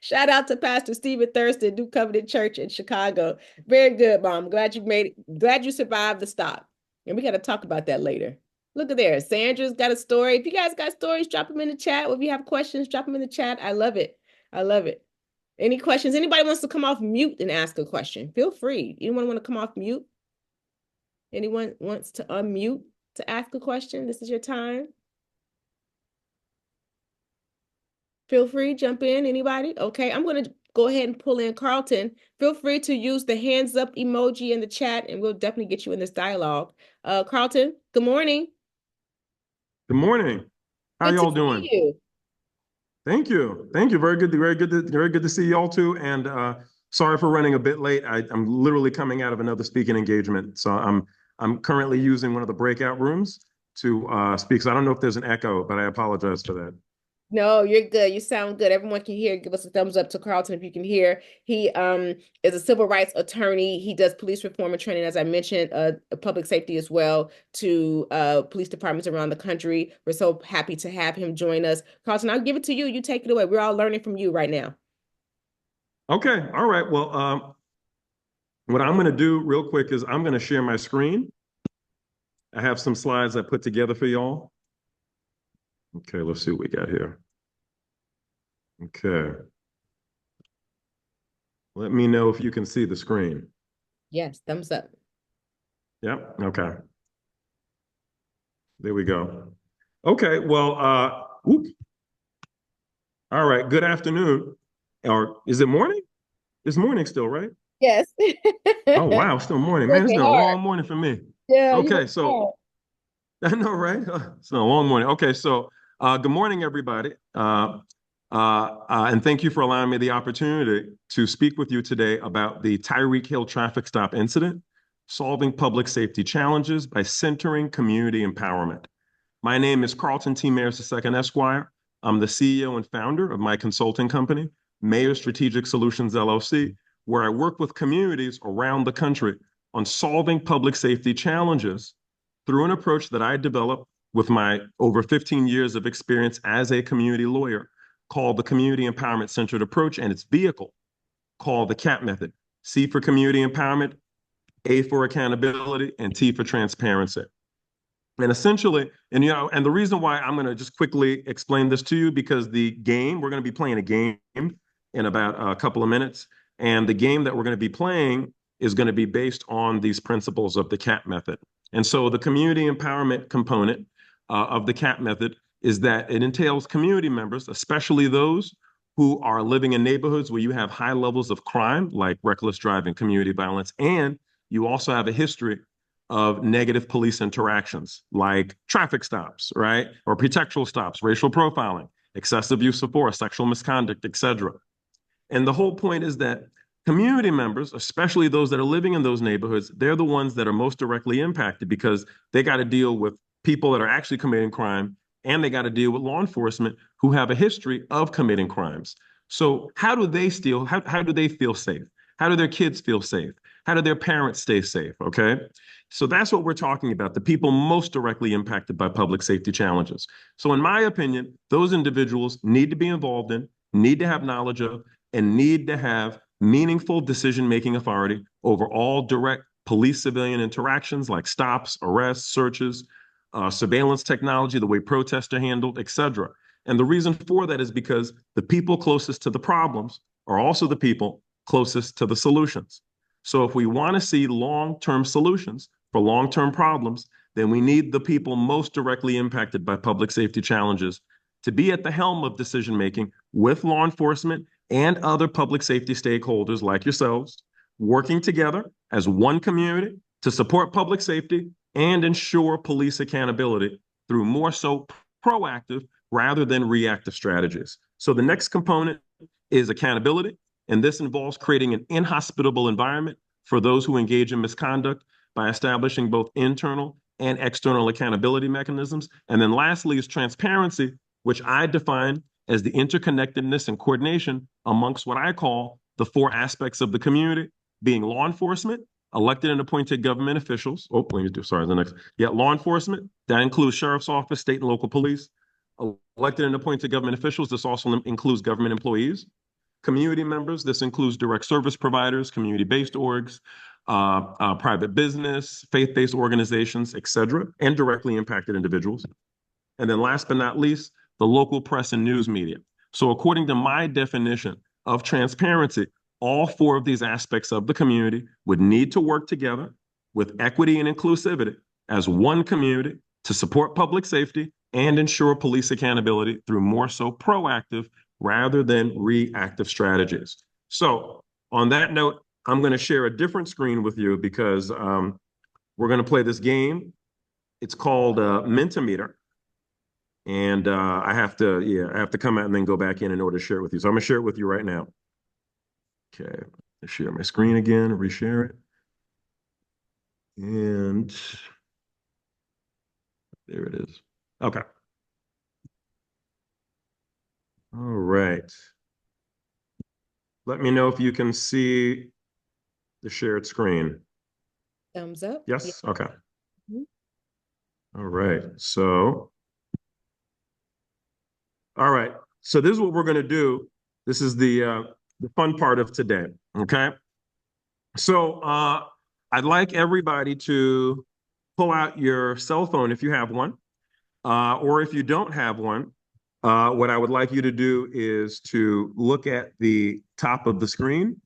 Shout out to Pastor Stephen Thurston, New Covenant Church in Chicago. Very good, Mom. Glad you made it. Glad you survived the stop. And we got to talk about that later. Look at there. Sandra's got a story. If you guys got stories, drop them in the chat. Or if you have questions, drop them in the chat. I love it. I love it. Any questions? Anybody wants to come off mute and ask a question? Feel free. Anyone want to come off mute? Anyone wants to unmute to ask a question? This is your time. Feel free, jump in. Anybody? Okay, I'm going to go ahead and pull in Carlton. Feel free to use the hands up emoji in the chat, and we'll definitely get you in this dialogue. Carlton, good morning. Good morning. How y'all doing? You. Thank you. Thank you. Very good to see y'all too. And sorry for running a bit late. I'm literally coming out of another speaking engagement. So I'm currently using one of the breakout rooms to speak. So I don't know if there's an echo, but I apologize for that. No, you're good. You sound good. Everyone can hear. Give us a thumbs up to Carlton if you can hear. He is a civil rights attorney. He does police reform and training, as I mentioned, public safety as well, to police departments around the country. We're so happy to have him join us. Carlton, I'll give it to you. You take it away. We're all learning from you right now. Okay. All right. Well, what I'm going to do real quick is I'm going to share my screen. I have some slides I put together for y'all. Okay, let's see what we got here. Okay. Let me know if you can see the screen. Yes, thumbs up. Yep, okay. There we go. Okay, well, all right, good afternoon. Or is it morning? It's morning still, right? Yes. Oh, wow, still morning. Man, it's been a long morning for me. Yeah. Okay, so, I know, right? It's been a long morning. Okay, so, good morning, everybody. And thank you for allowing me the opportunity to speak with you today about the Tyreek Hill traffic stop incident. Solving Public Safety Challenges by Centering Community Empowerment. My name is Carlton T. Mayers II, Esquire. I'm the CEO and founder of my consulting company, Mayor Strategic Solutions, LLC, where I work with communities around the country on solving public safety challenges through an approach that I developed with my over 15 years of experience as a community lawyer called the Community Empowerment Centered Approach, and its vehicle called the CAP method. C for community empowerment, A for accountability, and T for transparency. And essentially, and the reason why I'm going to just quickly explain this to you, because we're going to be playing a game in about a couple of minutes. And the game that we're going to be playing is going to be based on these principles of the CAP method. And so the community empowerment component of the CAP method is that it entails community members, especially those who are living in neighborhoods where you have high levels of crime, like reckless driving, community violence, and you also have a history of negative police interactions, like traffic stops, right? Or pretextual stops, racial profiling, excessive use of force, sexual misconduct, etc. And the whole point is that community members, especially those that are living in those neighborhoods, they're the ones that are most directly impacted because they got to deal with people that are actually committing crime, and they got to deal with law enforcement who have a history of committing crimes. So how do they how do they feel safe? How do their kids feel safe? How do their parents stay safe? Okay. So that's what we're talking about, the people most directly impacted by public safety challenges. So in my opinion, those individuals need to be involved in, need to have knowledge of, and need to have meaningful decision-making authority over all direct police-civilian interactions like stops, arrests, searches, surveillance technology, the way protests are handled, etc. And the reason for that is because the people closest to the problems are also the people closest to the solutions. So if we want to see long-term solutions for long-term problems, then we need the people most directly impacted by public safety challenges to be at the helm of decision-making with law enforcement and other public safety stakeholders like yourselves, working together as one community to support public safety and ensure police accountability through more so proactive rather than reactive strategies. So the next component is accountability, and this involves creating an inhospitable environment for those who engage in misconduct by establishing both internal and external accountability mechanisms. And then lastly is transparency, which I define as the interconnectedness and coordination amongst what I call the four aspects of the community, being law enforcement, elected and appointed government officials. Law enforcement, that includes sheriff's office, state and local police, elected and appointed government officials. This also includes government employees. Community members, this includes direct service providers, community-based orgs, private business, faith-based organizations, etc., and directly impacted individuals. And then last but not least, the local press and news media. So according to my definition of transparency, all four of these aspects of the community would need to work together with equity and inclusivity as one community to support public safety and ensure police accountability through more so proactive rather than reactive strategies. So on that note, I'm going to share a different screen with you because we're going to play this game. It's called Mentimeter. And I have to come out and then go back in order to share it with you. So I'm going to share it with you right now. Okay, let's share my screen again, reshare it. And there it is. Okay. All right. Let me know if you can see the shared screen. Thumbs up. Yes? Yeah. Okay. Mm-hmm. All right. So, all right. So this is what we're going to do. This is the fun part of today. Okay. So I'd like everybody to pull out your cell phone if you have one, or if you don't have one. What I would like you to do is to look at the top of the screen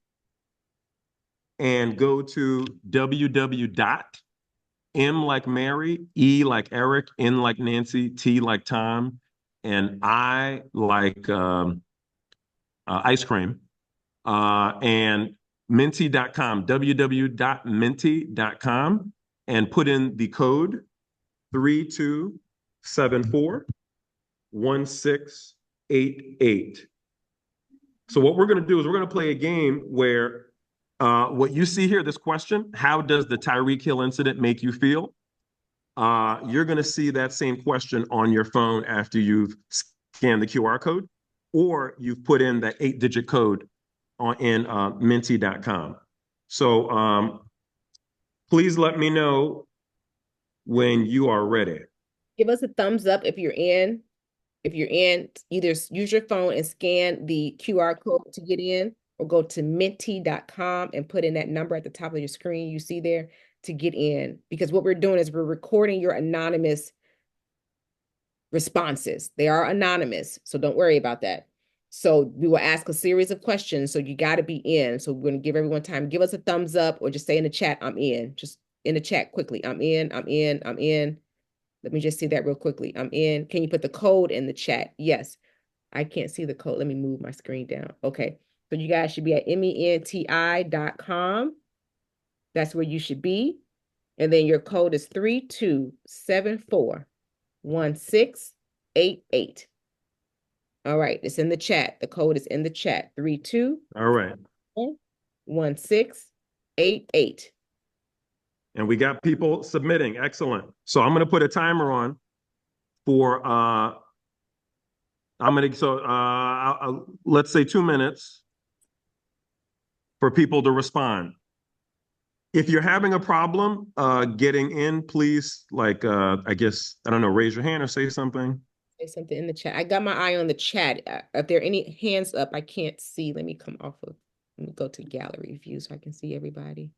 and go to www.m like Mary, E like Eric, N like Nancy, T like Tom, and I like ice cream, and Menti.com, www.menti.com, and put in the code 32741688. So what we're going to do is we're going to play a game where What you see here, this question, how does the Tyreek Hill incident make you feel? You're going to see that same question on your phone after you've scanned the QR code, or you've put in that 8-digit code in Minty.com. So please let me know when you are ready. Give us a thumbs up if you're in. If you're in, either use your phone and scan the QR code to get in, or go to Minty.com and put in that number at the top of your screen you see there to get in. Because what we're doing is we're recording your anonymous responses. They are anonymous, so don't worry about that. So we will ask a series of questions, so you got to be in. So we're going to give everyone time. Give us a thumbs up, or just say in the chat, I'm in. Just in the chat quickly. I'm in, I'm in, I'm in. Let me just see that real quickly. I'm in. Can you put the code in the chat? Yes. I can't see the code. Let me move my screen down. Okay. So you guys should be at menti.com. That's where you should be. And then your code is 32741688. All right. It's in the chat. The code is in the chat. 321688. And we got people submitting. Excellent. So I'm going to put a timer on for let's say 2 minutes for people to respond. If you're having a problem getting in, please, like, I guess, I don't know, raise your hand or say something. Say something in the chat. I got my eye on the chat. If there are any hands up, I can't see. Let me go to gallery view so I can see everybody.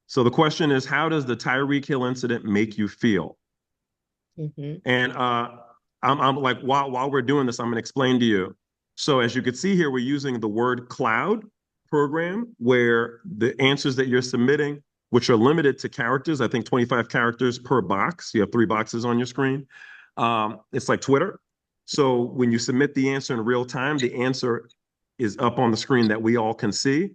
So the question is, how does the Tyreek Hill incident make you feel? And I'm like, while we're doing this, I'm going to explain to you. So as you can see here, we're using the word cloud program, where the answers that you're submitting, which are limited to characters, I think 25 characters per box. You have 3 boxes on your screen. It's like Twitter. So when you submit the answer in real time, the answer is up on the screen that we all can see.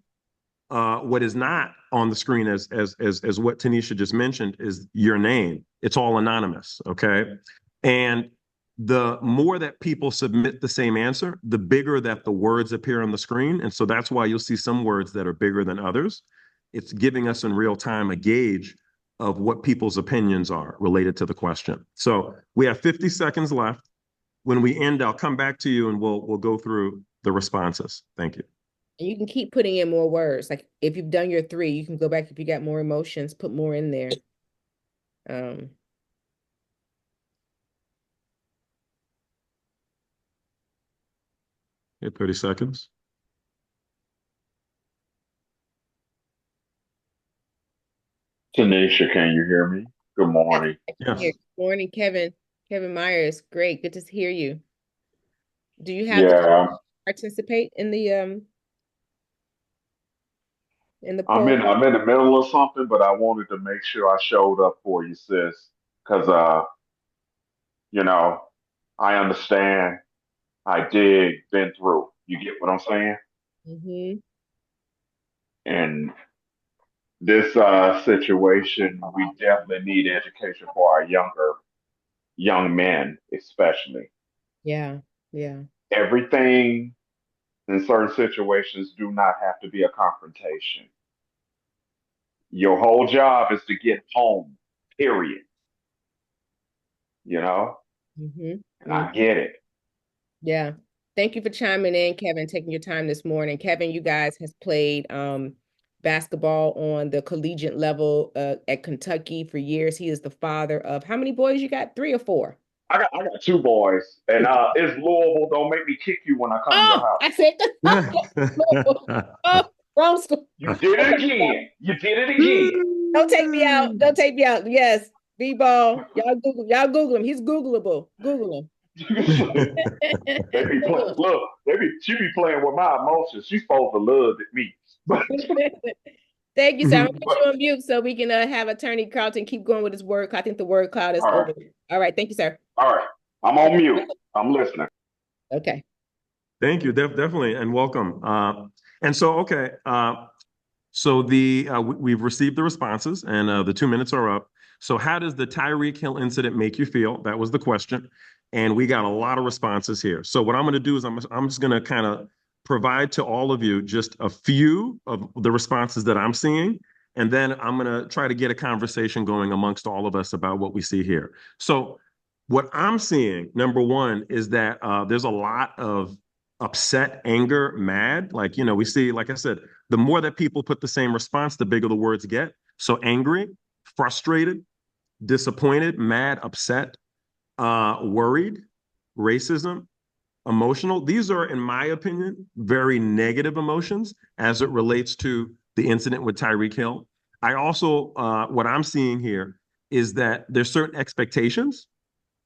What is not on the screen, as what Tanisha just mentioned, is your name. It's all anonymous, okay? And the more that people submit the same answer, the bigger that the words appear on the screen. And so that's why you'll see some words that are bigger than others. It's giving us in real time a gauge of what people's opinions are related to the question. So we have 50 seconds left. When we end, I'll come back to you and we'll go through the responses. Thank you. And you can keep putting in more words. Like if you've done your 3, you can go back. If you got more emotions, put more in there. Yeah, 30 seconds. Tanisha, can you hear me? Good morning. Yes. Good morning, Kevin. Kevin Myers. Great. Good to hear you. Do you have to participate in the poll? I'm in the middle of something, but I wanted to make sure I showed up for you, sis, because I understand. I been through. You get what I'm saying? And this situation, we definitely need education for our young men, especially. Yeah. Everything in certain situations do not have to be a confrontation. Your whole job is to get home, period. And I get it. Yeah. Thank you for chiming in, Kevin, taking your time this morning. Kevin, you guys has played basketball on the collegiate level at Kentucky for years. He is the father of how many boys you got? 3 or 4? I got 2 boys, and it's Louisville. Don't make me kick you when I come to your house. I said wrong school. You did it again. Don't take me out. Yes, B-ball. Y'all Google him. He's Googleable. Google him. She be playing with my emotions. She's supposed to love me. Thank you, sir. I'm gonna put you on mute so we can have Attorney Carlton keep going with his word. I think the word cloud is over. All right. Thank you, sir. All right. I'm on mute. I'm listening. Okay. Thank you. Definitely. And welcome. And so, okay. So we've received the responses and the 2 minutes are up. So how does the Tyreek Hill incident make you feel? That was the question. And we got a lot of responses here. So what I'm going to do is I'm just going to kind of provide to all of you just a few of the responses that I'm seeing, and then I'm going to try to get a conversation going amongst all of us about what we see here. So what I'm seeing, number one, is that there's a lot of upset, anger, mad. Like, you know, we see, like I said, the more that people put the same response, the bigger the words get. So angry, frustrated, disappointed, mad, upset, worried, racism, emotional. These are, in my opinion, very negative emotions as it relates to the incident with Tyreek Hill. I also, what I'm seeing here is that there's certain expectations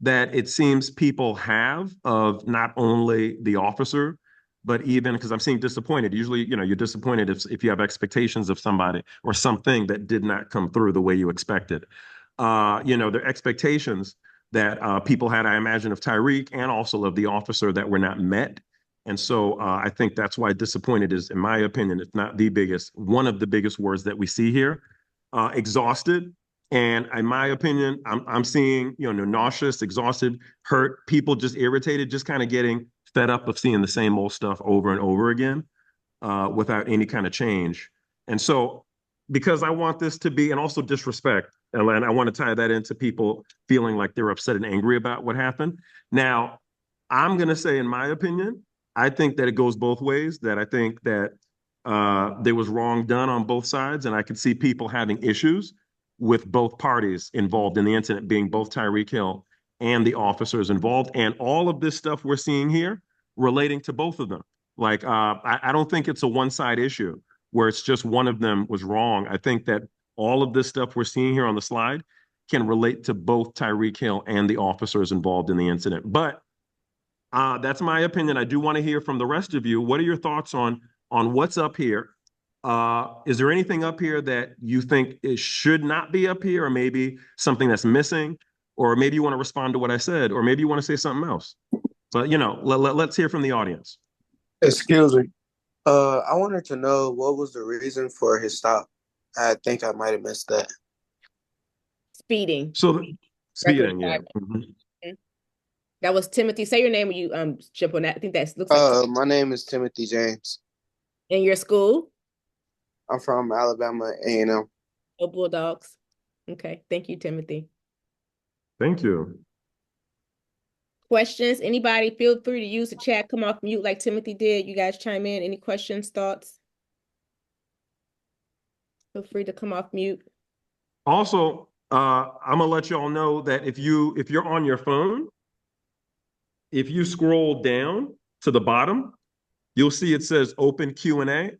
that it seems people have of not only the officer, but even because I'm seeing disappointed. Usually, you know, you're disappointed if you have expectations of somebody or something that did not come through the way you expected. You know, the expectations that people had, I imagine, of Tyreek and also of the officer that were not met. And so I think that's why disappointed is, in my opinion, if not the biggest, one of the biggest words that we see here. Exhausted. And in my opinion, I'm seeing, you know, nauseous, exhausted, hurt, people just irritated, just kind of getting fed up of seeing the same old stuff over and over again without any kind of change. And so because I want this to be, and also disrespect, and I want to tie that into people feeling like they're upset and angry about what happened. Now, I'm going to say, in my opinion, I think that it goes both ways, that I think that there was wrong done on both sides, and I could see people having issues with both parties involved in the incident, being both Tyreek Hill and the officers involved, and all of this stuff we're seeing here relating to both of them. Like, I don't think it's a one-side issue where it's just one of them was wrong. I think that all of this stuff we're seeing here on the slide can relate to both Tyreek Hill and the officers involved in the incident. But that's my opinion. I do want to hear from the rest of you. What are your thoughts on what's up here? Is there anything up here that you think it should not be up here, or maybe something that's missing, or maybe you want to respond to what I said, or maybe you want to say something else? But, you know, let's hear from the audience. Excuse me. I wanted to know what was the reason for his stop. I think I might have missed that. Speeding. So speeding, yeah. That was Timothy. Say your name when you jump on that. I think that looks like my name is Timothy James. In your school? I'm from Alabama A&M. Oh, Bulldogs. Okay. Thank you, Timothy. Thank you. Questions? Anybody? Feel free to use the chat. Come off mute like Timothy did. You guys chime in. Any questions, thoughts? Feel free to come off mute. Also, I'm gonna let y'all know that if you're on your phone, if you scroll down to the bottom, you'll see it says open Q&A.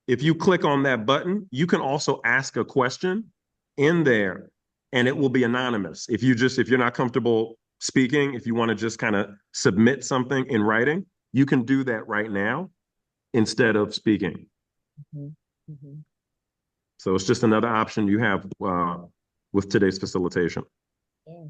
If you click on that button, you can also ask a question in there, and it will be anonymous. If you're not comfortable speaking, if you want to just kind of submit something in writing, you can do that right now instead of speaking. Mm-hmm. Mm-hmm. So it's just another option you have with today's facilitation. Yeah.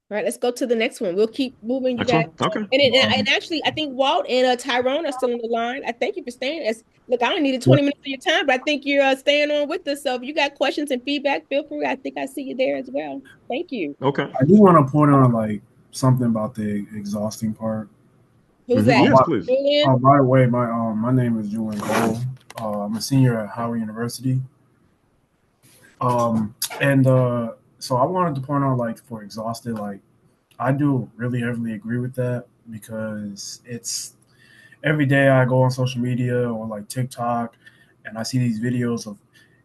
All right, let's go to the next one. We'll keep moving, you Next guys. one? Okay. And actually, I think Walt and Tyrone are still on the line. I thank you for staying. Look, I only needed 20 minutes of your time, but I think you're staying on with us. So if you got questions and feedback, feel free. I think I see you there as well. Thank you. Okay. I do want to point out like something about the exhausting part. Who's that? Yes, please. Julian? By the way, my name is Julian Cole. I'm a senior at Howard University. So I wanted to point out, like, for exhausted, like, I do really heavily agree with that, because it's every day I go on social media or like TikTok and I see these videos of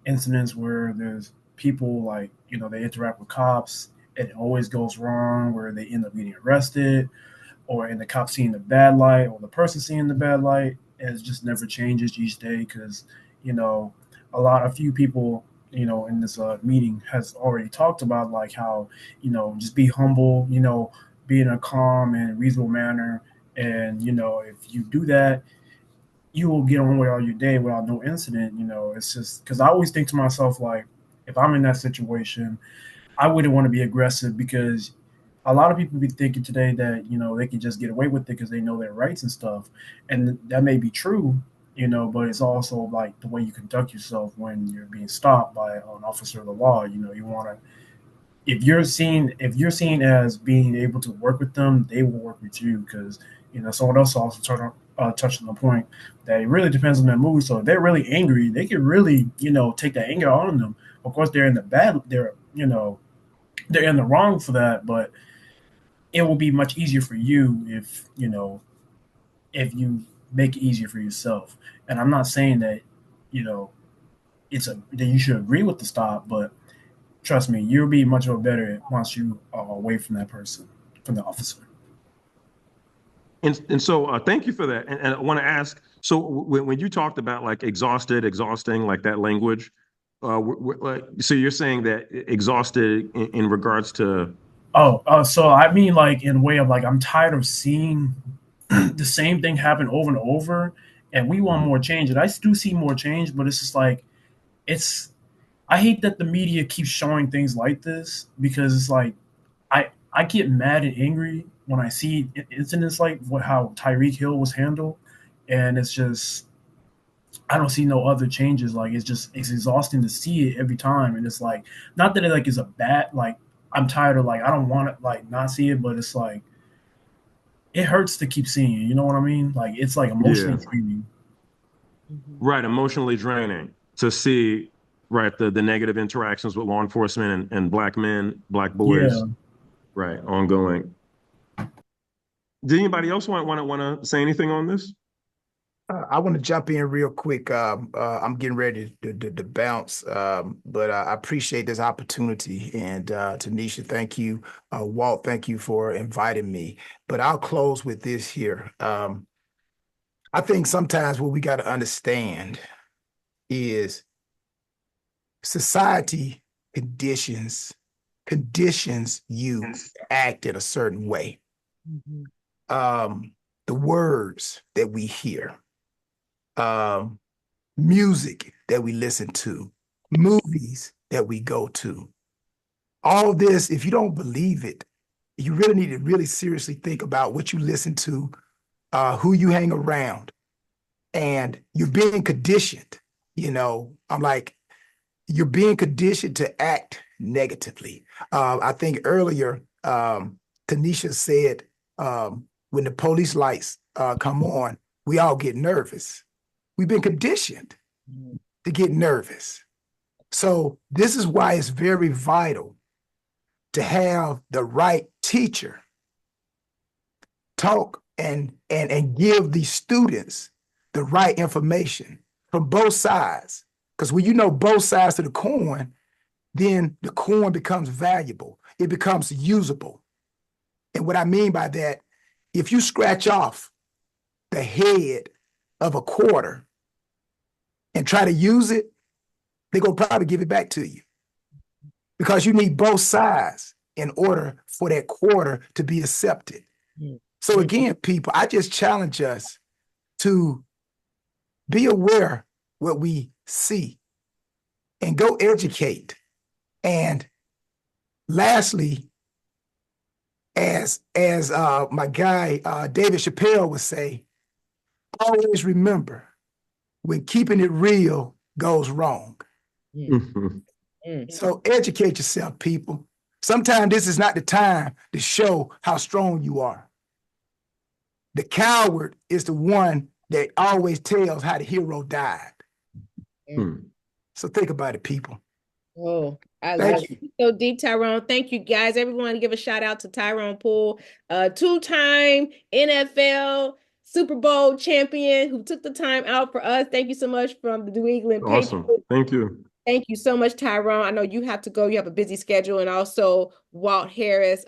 incidents where there's people, like, you know, they interact with cops and it always goes wrong, where they end up getting arrested, or in the cop seeing the bad light, or the person seeing the bad light, and it just never changes each day. Because, you know, a few people, you know, in this meeting has already talked about, like, how, you know, just be humble, you know, be in a calm and reasonable manner, and, you know, if you do that, you will get on with all your day without no incident. You know, it's just because I always think to myself, like, if I'm in that situation, I wouldn't want to be aggressive, because a lot of people be thinking today that, you know, they can just get away with it because they know their rights and stuff. And that may be true, you know, but it's also like the way you conduct yourself when you're being stopped by an officer of the law. You know, you want to if you're seen as being able to work with them, they will work with you because someone else also touched on the point that it really depends on that movie. So if they're really angry, they can really take that anger on them. Of course, they're in the bad. They're in the wrong for that, but it will be much easier for you if you make it easier for yourself. And I'm not saying that that you should agree with the stop, but trust me, you'll be much more better once you are away from that person, from the officer. And so thank you for that. And I want to ask, so when you talked about like exhausted, exhausting, like that language, so you're saying that exhausted in regards to. So I mean, like in a way of like, I'm tired of seeing the same thing happen over and over, and we want more change. And I do see more change, but it's just like, I hate that the media keeps showing things like this because it's like, I get mad and angry when I see incidents like how Tyreek Hill was handled, and it's just, I don't see no other changes. Like it's exhausting to see it every time, and it's like, not that it like is a bad, like I'm tired of, like I don't want to like not see it, but it's like it hurts to keep seeing it. You know what I mean? Like it's like emotionally draining. Right, emotionally draining to see, right, the negative interactions with law enforcement and black men, black boys, right, ongoing. Did anybody else want to say anything on this? I want to jump in real quick. I'm getting ready to bounce, but I appreciate this opportunity. And Tanisha, thank you. Walt, thank you for inviting me. But I'll close with this here. I think sometimes what we got to understand is society conditions you to act in a certain way. The words that we hear, music that we listen to, movies that we go to, all this, if you don't believe it, you really need to really seriously think about what you listen to, who you hang around, and you're being conditioned. I'm like, you're being conditioned to act negatively. I think earlier, Tanisha said, when the police lights come on, we all get nervous. We've been conditioned to get nervous. So this is why it's very vital to have the right teacher talk and give the students the right information from both sides. Because when you know both sides of the coin, then the coin becomes valuable. It becomes usable. And what I mean by that, if you scratch off the head of a quarter and try to use it, they're going to probably give it back to you because you need both sides in order for that quarter to be accepted. So again, people, I just challenge us to be aware what we see and go educate. And lastly, as my guy David Chappelle would say, always remember when keeping it real goes wrong. So educate yourself, people. Sometimes this is not the time to show how strong you are. The coward is the one that always tells how the hero died. So think about it, people. Oh, I love it. So deep, Tyrone. Thank you, guys. Everyone, give a shout out to Tyrone Poole, two-time NFL Super Bowl champion who took the time out for us. Thank you so much from the New England Patriots. Awesome. Thank you. Thank you so much, Tyrone. I know you have to go. You have a busy schedule. And also Walt Harris,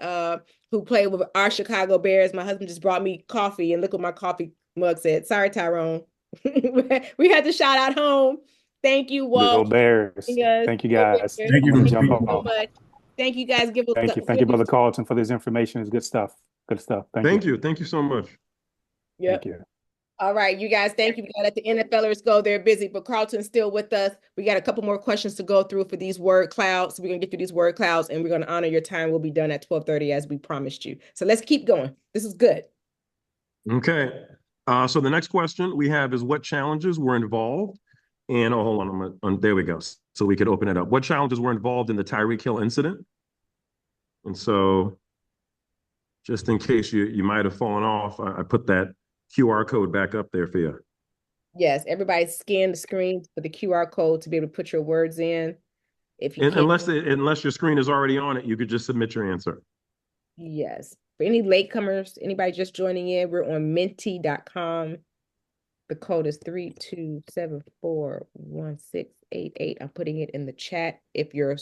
who played with our Chicago Bears. My husband just brought me coffee, and look what my coffee mug said. Sorry, Tyrone. We had to shout out home. Thank you, Walt. Go Bears. Thank you, guys. Thank you so much. Thank you, guys. Thank you, Brother Carlton, for this information. It's good stuff. Good stuff. Thank you. Thank you so much. Yep. Thank you. All right, you guys, thank you. We got to let the NFLers go. They're busy, but Carlton's still with us. We got a couple more questions to go through for these word clouds. So we're going to get through these word clouds, and we're going to honor your time. We'll be done at 12:30 as we promised you. So let's keep going. This is good. Okay. So the next question we have is what challenges were involved? And hold on, there we go. So we could open it up. What challenges were involved in the Tyreek Hill incident? And so just in case you might have fallen off, I put that QR code back up there for you. Yes, everybody scan the screen for the QR code to be able to put your words in. If you And can't, unless your screen is already on it, you could just submit your answer. yes. For any latecomers, anybody just joining in, we're on menti.com. The code is 32741688. I'm putting it in the chat. If you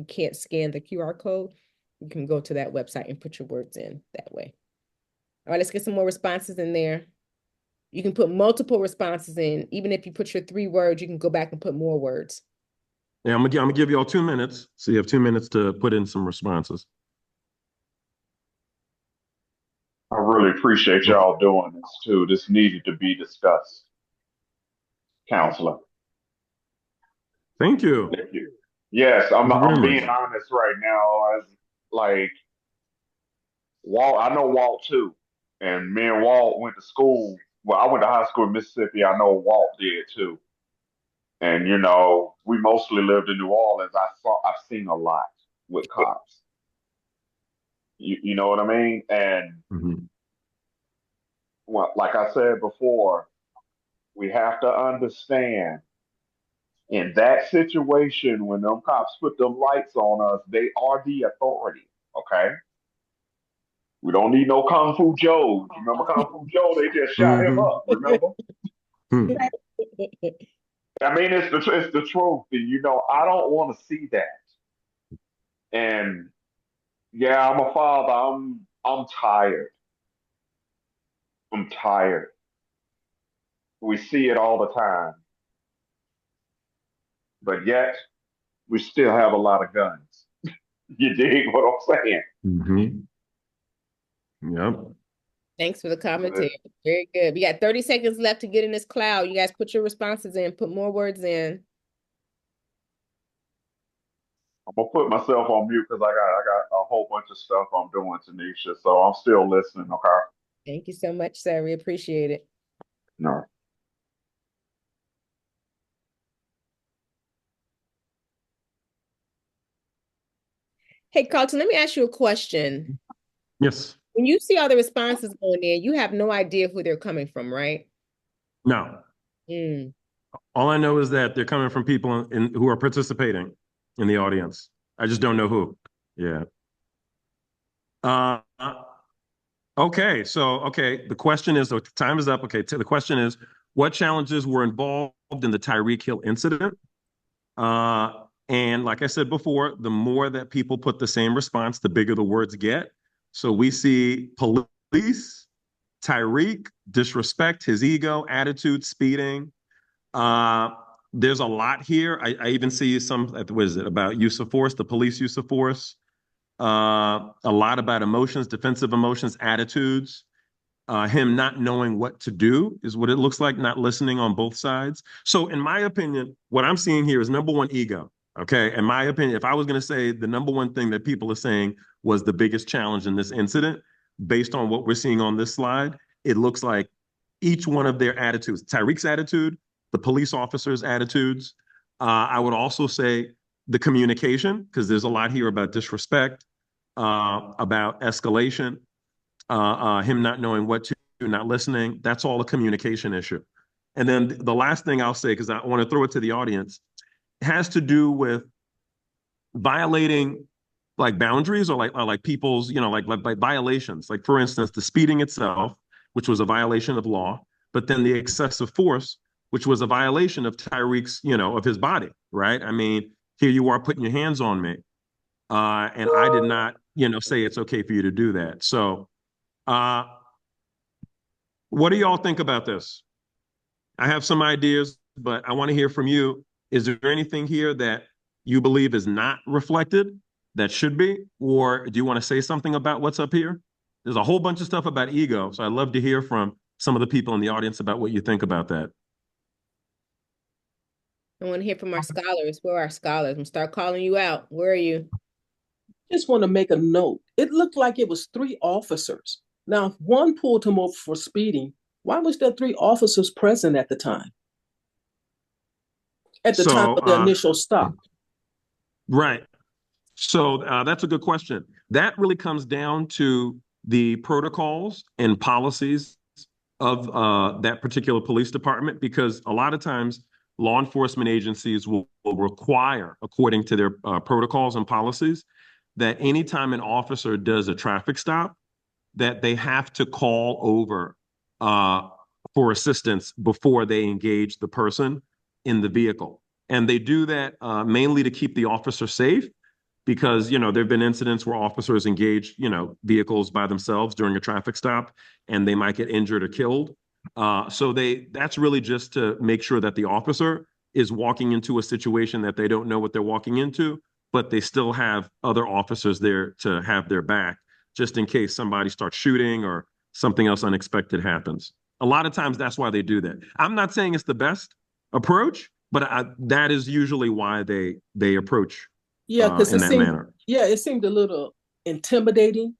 can't scan the QR code, you can go to that website and put your words in that way. All right, let's get some more responses in there. You can put multiple responses in. Even if you put your 3 words, you can go back and put more words. Yeah, I'm gonna give you all 2 minutes. So you have 2 minutes to put in some responses. I really appreciate y'all doing this too. This needed to be discussed, counselor. Thank you. Thank you. Yes, I'm being honest right now. As like Walt, I know Walt too, and me and Walt went to school. Well, I went to high school in Mississippi. I know Walt did too, and you know we mostly lived in New Orleans. I've seen a lot with cops. You know what I mean? And well, like I said before, we have to understand in that situation when them cops put them lights on us, they are the authority. Okay. We don't need no Kung Fu Joe. Remember Kung Fu Joe? They just shot him up. Remember? I mean, it's the truth. You know, I don't want to see that. And yeah, I'm a father. I'm tired. I'm tired. We see it all the time. But yet, we still have a lot of guns. You dig what I'm saying? Yep. Thanks for the commentary. Very good. We got 30 seconds left to get in this cloud. You guys put your responses in, put more words in. I'm gonna put myself on mute because I got a whole bunch of stuff I'm doing, Tanisha. So I'm still listening, okay? Thank you so much, sir. We appreciate it. No. Hey, Carlton, let me ask you a question. Yes. When you see all the responses going in, you have no idea who they're coming from, right? No. All I know is that they're coming from people who are participating in the audience. I just don't know who. Yeah. Okay. So, the question is, the time is up. Okay. The question is, what challenges were involved in the Tyreek Hill incident? And like I said before, the more that people put the same response, the bigger the words get. So we see police, Tyreek, disrespect, his ego, attitude, speeding. There's a lot here. I even see some, what is it, about use of force, the police use of force. A lot about emotions, defensive emotions, attitudes. Him not knowing what to do is what it looks like, not listening on both sides. So in my opinion, what I'm seeing here is number one, ego. Okay. In my opinion, if I was going to say the number one thing that people are saying was the biggest challenge in this incident, based on what we're seeing on this slide, it looks like each one of their attitudes, Tyreek's attitude, the police officers' attitudes. I would also say the communication, because there's a lot here about disrespect, about escalation, him not knowing what to do, not listening. That's all a communication issue. And then the last thing I'll say, because I want to throw it to the audience, has to do with violating like boundaries or like people's, like violations. Like for instance, the speeding itself, which was a violation of law, but then the excessive force, which was a violation of Tyreek's, of his body, right? I mean, here you are putting your hands on me. And I did not, say it's okay for you to do that. So what do y'all think about this? I have some ideas, but I want to hear from you. Is there anything here that you believe is not reflected that should be? Or do you want to say something about what's up here? There's a whole bunch of stuff about ego, so I'd love to hear from some of the people in the audience about what you think about that. I want to hear from our scholars. Where are our scholars? I'm going to start calling you out. Where are you? Just want to make a note. It looked like it was 3 officers. Now, if one pulled him over for speeding, why was there 3 officers present at the time? At the time of the initial stop. Right. So that's a good question. That really comes down to the protocols and policies of that particular police department, because a lot of times law enforcement agencies will require, according to their protocols and policies, that anytime an officer does a traffic stop, that they have to call over for assistance before they engage the person in the vehicle. And they do that mainly to keep the officer safe, because there have been incidents where officers engage vehicles by themselves during a traffic stop, and they might get injured or killed. So that's really just to make sure that the officer is walking into a situation that they don't know what they're walking into, but they still have other officers there to have their back, just in case somebody starts shooting or something else unexpected happens. A lot of times that's why they do that. I'm not saying it's the best approach, but that is usually why they approach because in that manner. it seemed a little intimidating.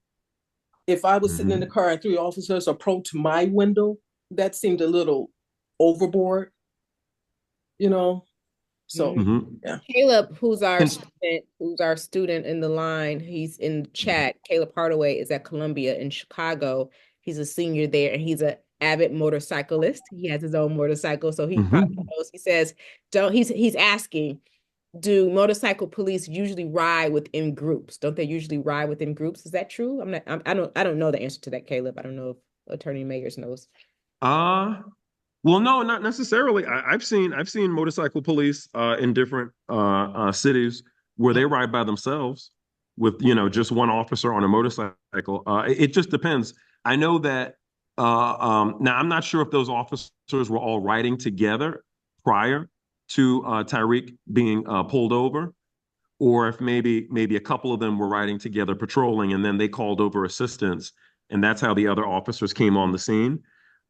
If I was sitting in the car and 3 officers approached my window, that seemed a little overboard, So yeah. Caleb, who's our student in the line, he's in the chat. Caleb Hardaway is at Columbia in Chicago. He's a senior there, and he's an avid motorcyclist. He has his own motorcycle, so he probably knows. He says, he's asking, do motorcycle police usually ride within groups? Don't they usually ride within groups? Is that true? I don't know the answer to that, Caleb. I don't know if Attorney Mayers knows. Well, no, not necessarily. I've seen motorcycle police in different cities where they ride by themselves with just one officer on a motorcycle. It just depends. I know that now I'm not sure if those officers were all riding together prior to Tyreek being pulled over, or if maybe a couple of them were riding together patrolling, and then they called over assistance, and that's how the other officers came on the scene.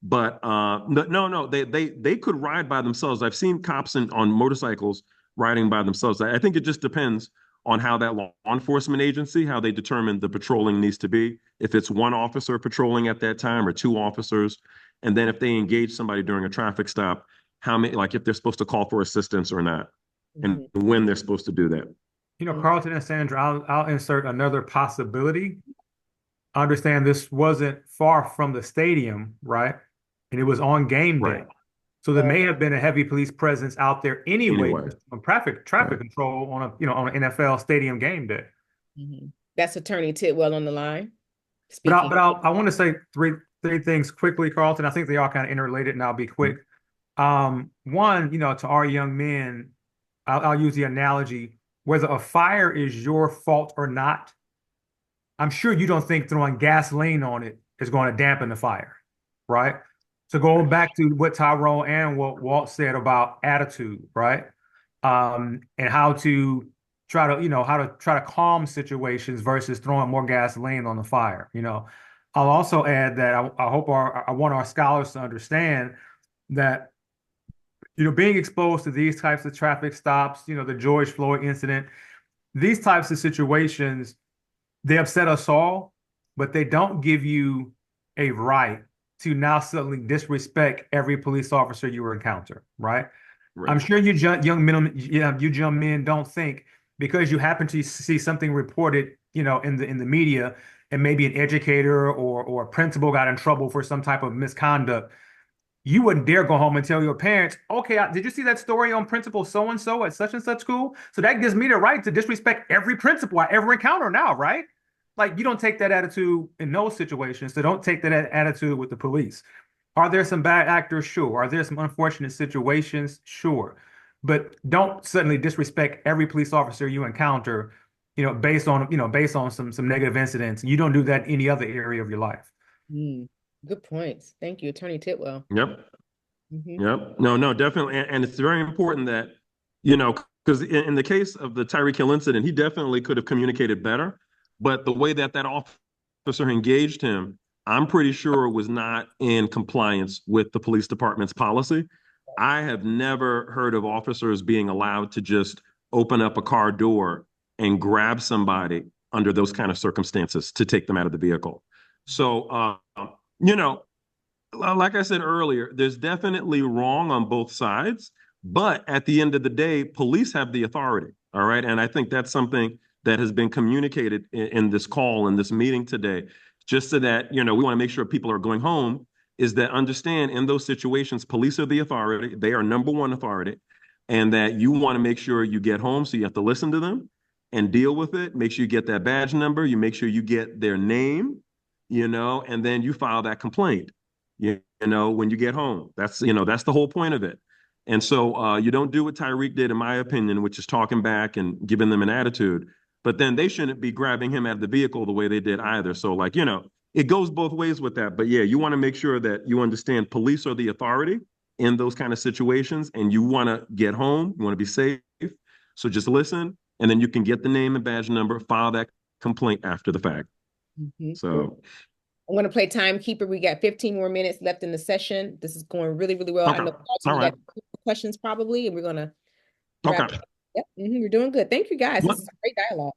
But no, they could ride by themselves. I've seen cops on motorcycles riding by themselves. I think it just depends on how that law enforcement agency, how they determine the patrolling needs to be. If it's one officer patrolling at that time or 2 officers, and then if they engage somebody during a traffic stop, how many, like if they're supposed to call for assistance or not, and when they're supposed to do that. Carlton and Sandra, I'll insert another possibility. I understand this wasn't far from the stadium, right? And it was on game day. Right. So there may have been a heavy police presence out there anyway. On traffic control on on an NFL stadium game day. That's Attorney Tidwell on the line. Speaking. But I want to say three things quickly, Carlton. I think they all kind of interrelated, and I'll be quick. One, to our young men, I'll use the analogy, whether a fire is your fault or not, I'm sure you don't think throwing gasoline on it is going to dampen the fire, right? So going back to what Tyrone and what Walt said about attitude, right? And how to try to calm situations versus throwing more gasoline on the fire. I'll also add that I want our scholars to understand that being exposed to these types of traffic stops, the George Floyd incident, these types of situations, they upset us all, but they don't give you a right to now suddenly disrespect every police officer you encounter, right? I'm sure you young men don't think because you happen to see something reported, in the media, and maybe an educator or a principal got in trouble for some type of misconduct, you wouldn't dare go home and tell your parents, okay, did you see that story on principal so-and-so at such and such school? So that gives me the right to disrespect every principal I ever encounter now, right? Like, you don't take that attitude in those situations. So don't take that attitude with the police. Are there some bad actors? Sure. Are there some unfortunate situations? Sure. But don't suddenly disrespect every police officer you encounter, based on some negative incidents. You don't do that in any other area of your life. Good points. Thank you, Attorney Tidwell. Yep. Yep. No, definitely. And it's very important that, because in the case of the Tyreek Hill incident, he definitely could have communicated better. But the way that officer engaged him, I'm pretty sure was not in compliance with the police department's policy. I have never heard of officers being allowed to just open up a car door and grab somebody under those kind of circumstances to take them out of the vehicle. So, like I said earlier, there's definitely wrong on both sides. But at the end of the day, police have the authority. All right. And I think that's something that has been communicated in this call, in this meeting today, just so that, we want to make sure people are going home, is that understand in those situations, police are the authority. They are number one authority. And that you want to make sure you get home. So you have to listen to them and deal with it. Make sure you get that badge number. You make sure you get their name, and then you file that complaint, when you get home. That's the whole point of it. And so you don't do what Tyreek did, in my opinion, which is talking back and giving them an attitude. But then they shouldn't be grabbing him out of the vehicle the way they did either. So it goes both ways with that. But yeah, you want to make sure that you understand police are the authority in those kind of situations, and you want to get home, you want to be safe. So just listen, and then you can get the name and badge number, file that complaint after the fact. Mm-hmm. So I'm going to play timekeeper. We got 15 more minutes left in the session. This is going really, really well. Okay. I know All right. got questions probably, and we're going to okay. Yep. You're doing good. Thank you, guys. This is a great dialogue.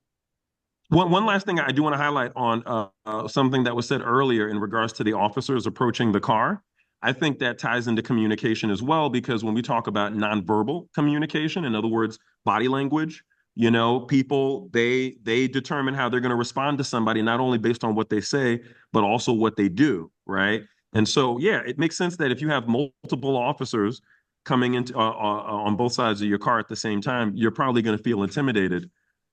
One last thing I do want to highlight on something that was said earlier in regards to the officers approaching the car. I think that ties into communication as well, because when we talk about nonverbal communication, in other words, body language, people, they determine how they're going to respond to somebody, not only based on what they say, but also what they do, right? And so, yeah, it makes sense that if you have multiple officers coming into on both sides of your car at the same time, you're probably going to feel intimidated.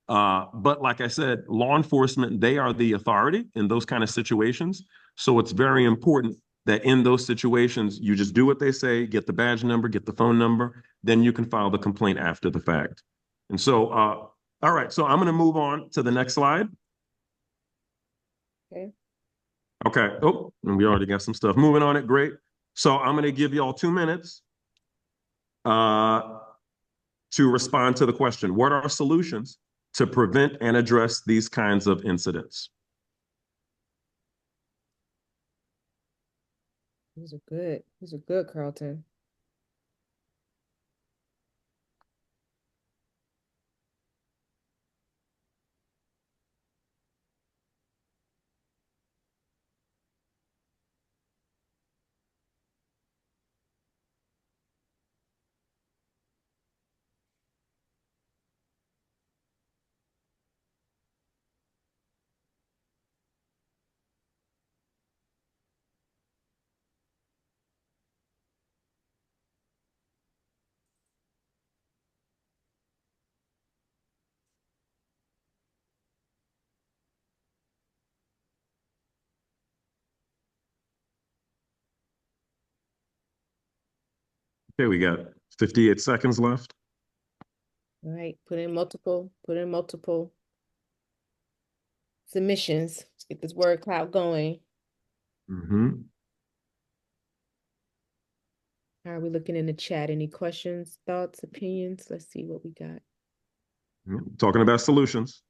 But like I said, law enforcement, they are the authority in those kind of situations. So it's very important that in those situations, you just do what they say, get the badge number, get the phone number, then you can file the complaint after the fact. And so, all right, so I'm going to move on to the next slide. Okay. Okay. Oh, and we already got some stuff moving on it. Great. So I'm going to give y'all 2 minutes to respond to the question. What are solutions to prevent and address these kinds of incidents? These are good. These are good, Carlton. Okay, we got 58 seconds left. All right, put in multiple submissions. Let's get this word cloud going. Mm-hmm. How are we looking in the chat? Any questions, thoughts, opinions? Let's see what we got. Talking about solutions.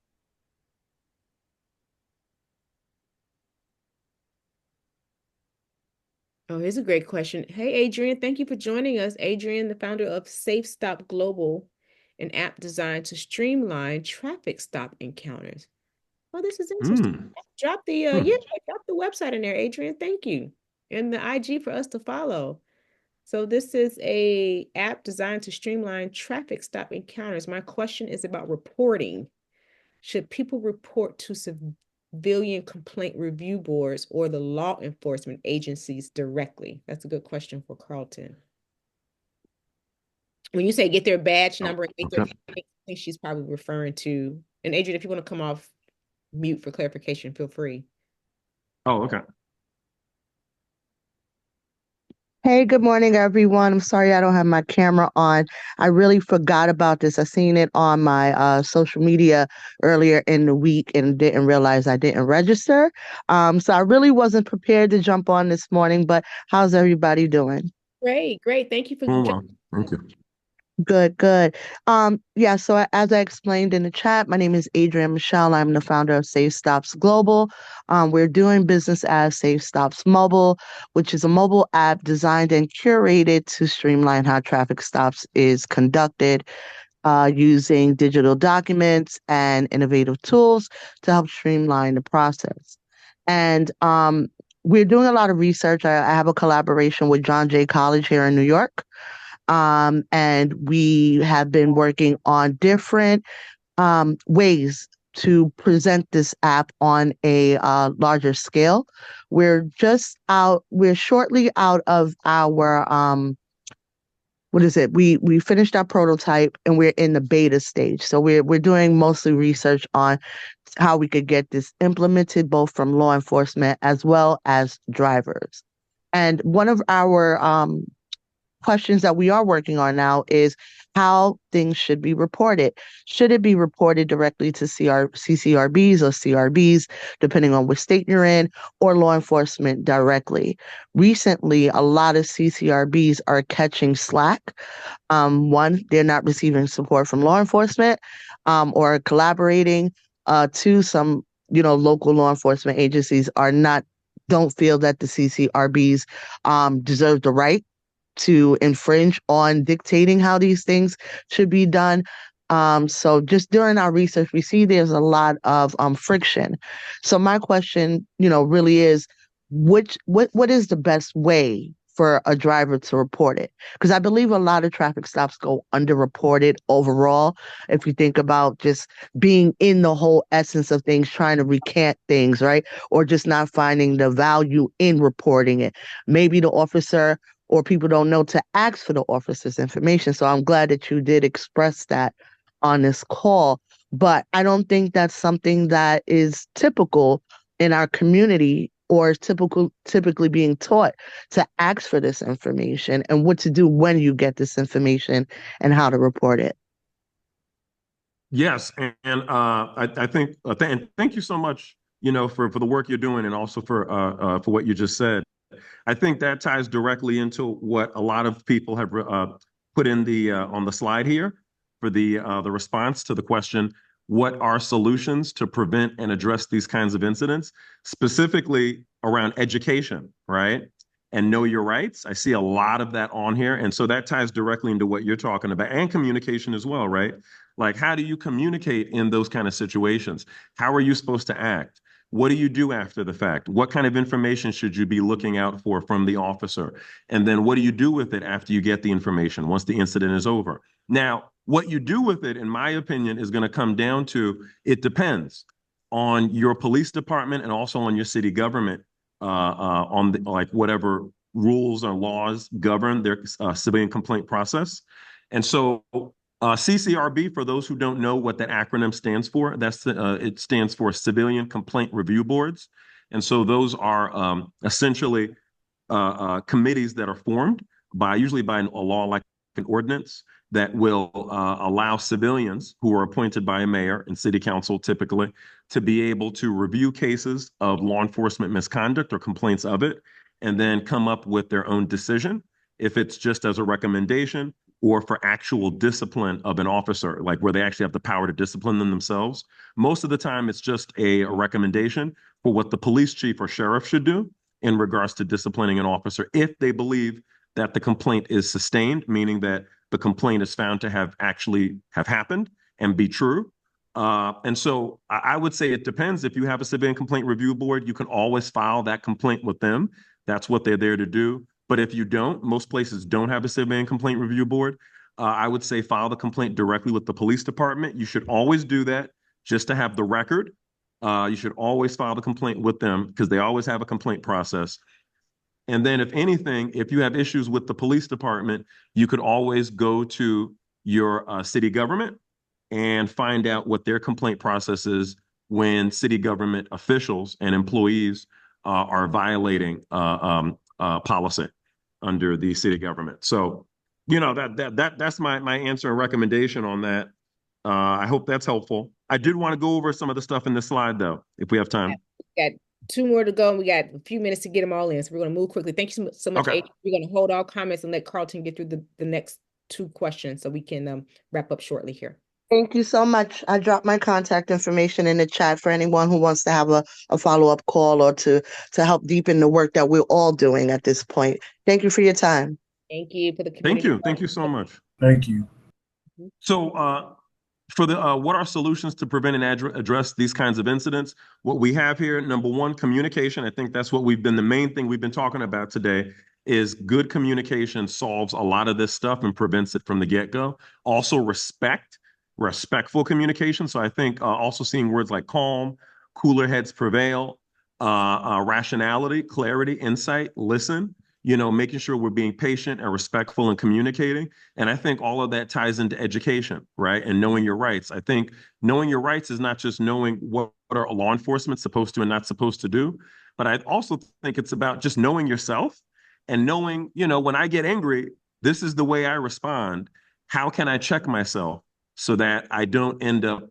Oh, here's a great question. Hey, Adrian, thank you for joining us. Adrian, the founder of Safe Stop Global, an app designed to streamline traffic stop encounters. Oh, this is interesting. Drop the drop the website in there, Adrian. Thank you. And the IG for us to follow. So this is a app designed to streamline traffic stop encounters. My question is about reporting. Should people report to civilian complaint review boards or the law enforcement agencies directly? That's a good question for Carlton. When you say get their badge number, I think she's probably referring to, and Adrian, if you want to come off mute for clarification, feel free. Oh, okay. Hey, good morning, everyone. I'm sorry I don't have my camera on. I really forgot about this. I seen it on my social media earlier in the week and didn't realize I didn't register. So I really wasn't prepared to jump on this morning, but how's everybody doing? Great. Thank you for joining. Thank you. Good. So as I explained in the chat, my name is Adrienne Michelle. I'm the founder of Safe Stops Global. We're doing business as Safe Stops Mobile, which is a mobile app designed and curated to streamline how traffic stops is conducted, using digital documents and innovative tools to help streamline the process. And we're doing a lot of research. I have a collaboration with John Jay College here in New York. And we have been working on different ways to present this app on a larger scale. We're shortly out of our what is it? We finished our prototype and we're in the beta stage. So we're doing mostly research on how we could get this implemented both from law enforcement as well as drivers. And one of our questions that we are working on now is how things should be reported. Should it be reported directly to CCRBs or CRBs, depending on which state you're in, or law enforcement directly? Recently, a lot of CCRBs are catching slack. One, they're not receiving support from law enforcement or collaborating. Two, some local law enforcement agencies don't feel that the CCRBs deserve the right to infringe on dictating how these things should be done. So just during our research, we see there's a lot of friction. So my question, really is what is the best way for a driver to report it? Because I believe a lot of traffic stops go underreported overall. If you think about just being in the whole essence of things, trying to recant things, right? Or just not finding the value in reporting it. Maybe the officer or people don't know to ask for the officer's information. So I'm glad that you did express that on this call. But I don't think that's something that is typical in our community or typically being taught to ask for this information and what to do when you get this information and how to report it. Yes, and I think and thank you so much, for the work you're doing and also for what you just said. I think that ties directly into what a lot of people have put in the on the slide here for the response to the question, what are solutions to prevent and address these kinds of incidents, specifically around education, right? And know your rights. I see a lot of that on here. And so that ties directly into what you're talking about, and communication as well, right? Like, how do you communicate in those kind of situations? How are you supposed to act? What do you do after the fact? What kind of information should you be looking out for from the officer? And then what do you do with it after you get the information, once the incident is over? Now, what you do with it, in my opinion, is going to come down to, it depends on your police department and also on your city government, on whatever rules or laws govern their civilian complaint process. And so CCRB, for those who don't know what that acronym stands for, it stands for Civilian Complaint Review Boards. And so those are essentially committees that are formed usually by a law like an ordinance that will allow civilians who are appointed by a mayor and city council typically to be able to review cases of law enforcement misconduct or complaints of it, and then come up with their own decision, if it's just as a recommendation or for actual discipline of an officer, like where they actually have the power to discipline them themselves. Most of the time, it's just a recommendation for what the police chief or sheriff should do in regards to disciplining an officer if they believe that the complaint is sustained, meaning that the complaint is found to have happened and be true. And so I would say it depends. If you have a civilian complaint review board, you can always file that complaint with them. That's what they're there to do. But if you don't, most places don't have a civilian complaint review board. I would say file the complaint directly with the police department. You should always do that just to have the record. You should always file the complaint with them because they always have a complaint process. And then if anything, if you have issues with the police department, you could always go to your city government and find out what their complaint process is when city government officials and employees are violating policy under the city government. So, that's my answer and recommendation on that. I hope that's helpful. I did want to go over some of the stuff in this slide, though, if we have time. Got 2 more to go, and we got a few minutes to get them all in. So we're going to move quickly. Thank you so much, Okay. Adrian. We're going to hold all comments and let Carlton get through the next 2 questions so we can wrap up shortly here. Thank you so much. I dropped my contact information in the chat for anyone who wants to have a follow-up call or to help deepen the work that we're all doing at this point. Thank you for your time. Thank you for the community. Thank you. Thank you so much. Thank you. So for what are solutions to prevent and address these kinds of incidents? What we have here, number one, communication. I think that's the main thing we've been talking about today, is good communication solves a lot of this stuff and prevents it from the get-go. Also, respect. respectful communication. So I think also seeing words like calm, cooler heads prevail, rationality, clarity, insight, listen, making sure we're being patient and respectful and communicating. And I think all of that ties into education, right? And knowing your rights. I think knowing your rights is not just knowing what are law enforcement supposed to and not supposed to do, but I also think it's about just knowing yourself and knowing, when I get angry, this is the way I respond. How can I check myself so that I don't end up,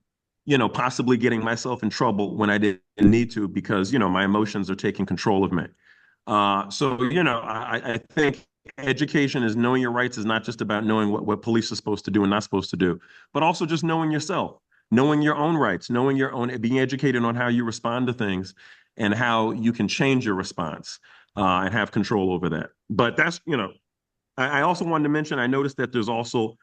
possibly getting myself in trouble when I didn't need to because, my emotions are taking control of me. I think education is knowing your rights is not just about knowing what police are supposed to do and not supposed to do, but also just knowing yourself, knowing your own rights, knowing your own, being educated on how you respond to things and how you can change your response and have control over that. But that's, I also wanted to mention, I noticed that there's also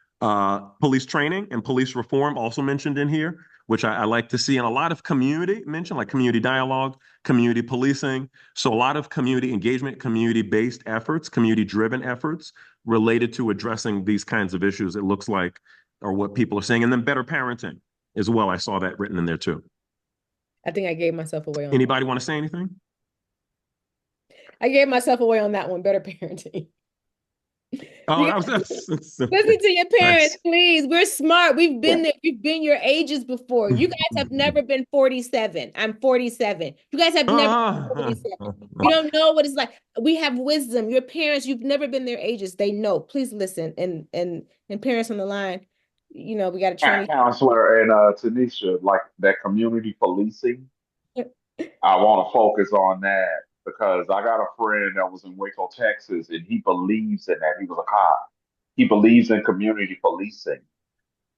police training and police reform also mentioned in here, which I like to see. And a lot of community mentioned, like community dialogue, community policing. So a lot of community engagement, community-based efforts, community-driven efforts related to addressing these kinds of issues, it looks like, are what people are saying. And then better parenting as well. I saw that written in there too. I think I gave myself away on Anybody want to say anything? I gave myself away on that one, better parenting. Oh, listen to your parents, please. We're smart. We've been there. We've been your ages before. You guys have never been 47. I'm 47. You guys have never been 47. You don't know what it's like. We have wisdom. Your parents, you've never been their ages. They know. Please listen. And parents on the line, we got to train. Counselor and Tanisha, like that community policing. I want to focus on that because I got a friend that was in Waco, Texas, and he believes in that. He was a cop. He believes in community policing.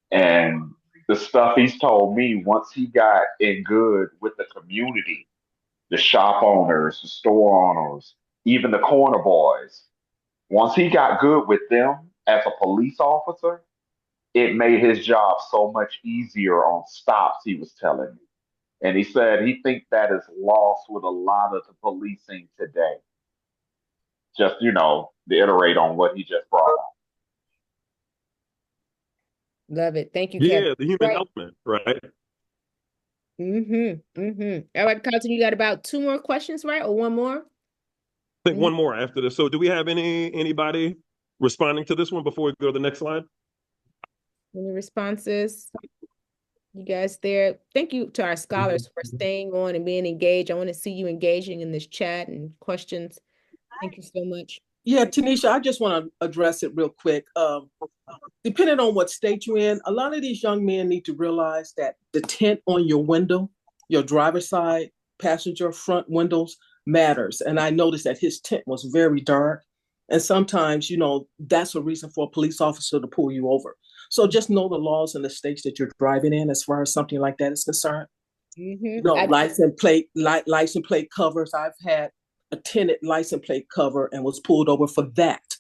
And the stuff he's told me, once he got in good with the community, the shop owners, the store owners, even the corner boys, once he got good with them as a police officer, it made his job so much easier on stops, he was telling me. And he said he thinks that is lost with a lot of the policing today. Just, to iterate on what he just brought up. Love it. Thank you, Yeah, Kevin. the human element, right? All right, Carlton, you got about 2 more questions, right? Or one more? I think one more after this. So do we have anybody responding to this one before we go to the next slide? Any responses? You guys there? Thank you to our scholars for staying on and being engaged. I want to see you engaging in this chat and questions. Thank you so much. Yeah, Tanisha, I just want to address it real quick. Depending on what state you're in, a lot of these young men need to realize that the tint on your window, your driver's side, passenger front windows matters. And I noticed that his tint was very dark. And sometimes, that's a reason for a police officer to pull you over. So just know the laws in the states that you're driving in as far as something like that is concerned. License plate covers. I've had a tinted license plate cover and was pulled over for that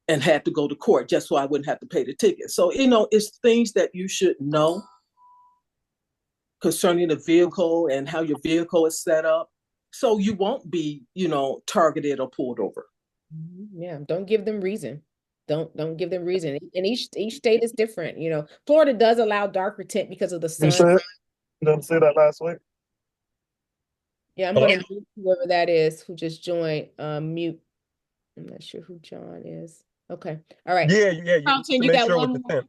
and had to go to court just so I wouldn't have to pay the ticket. So, it's things that you should know concerning the vehicle and how your vehicle is set up so you won't be, targeted or pulled over. Yeah, don't give them reason. Don't give them reason. And each state is different. Florida does allow darker tint because of the sun. You didn't say that last week. Yeah, I'm going to mute whoever that is who just joined. Mute. I'm not sure who John is. Okay. All right. Yeah. Carlton, you got one more?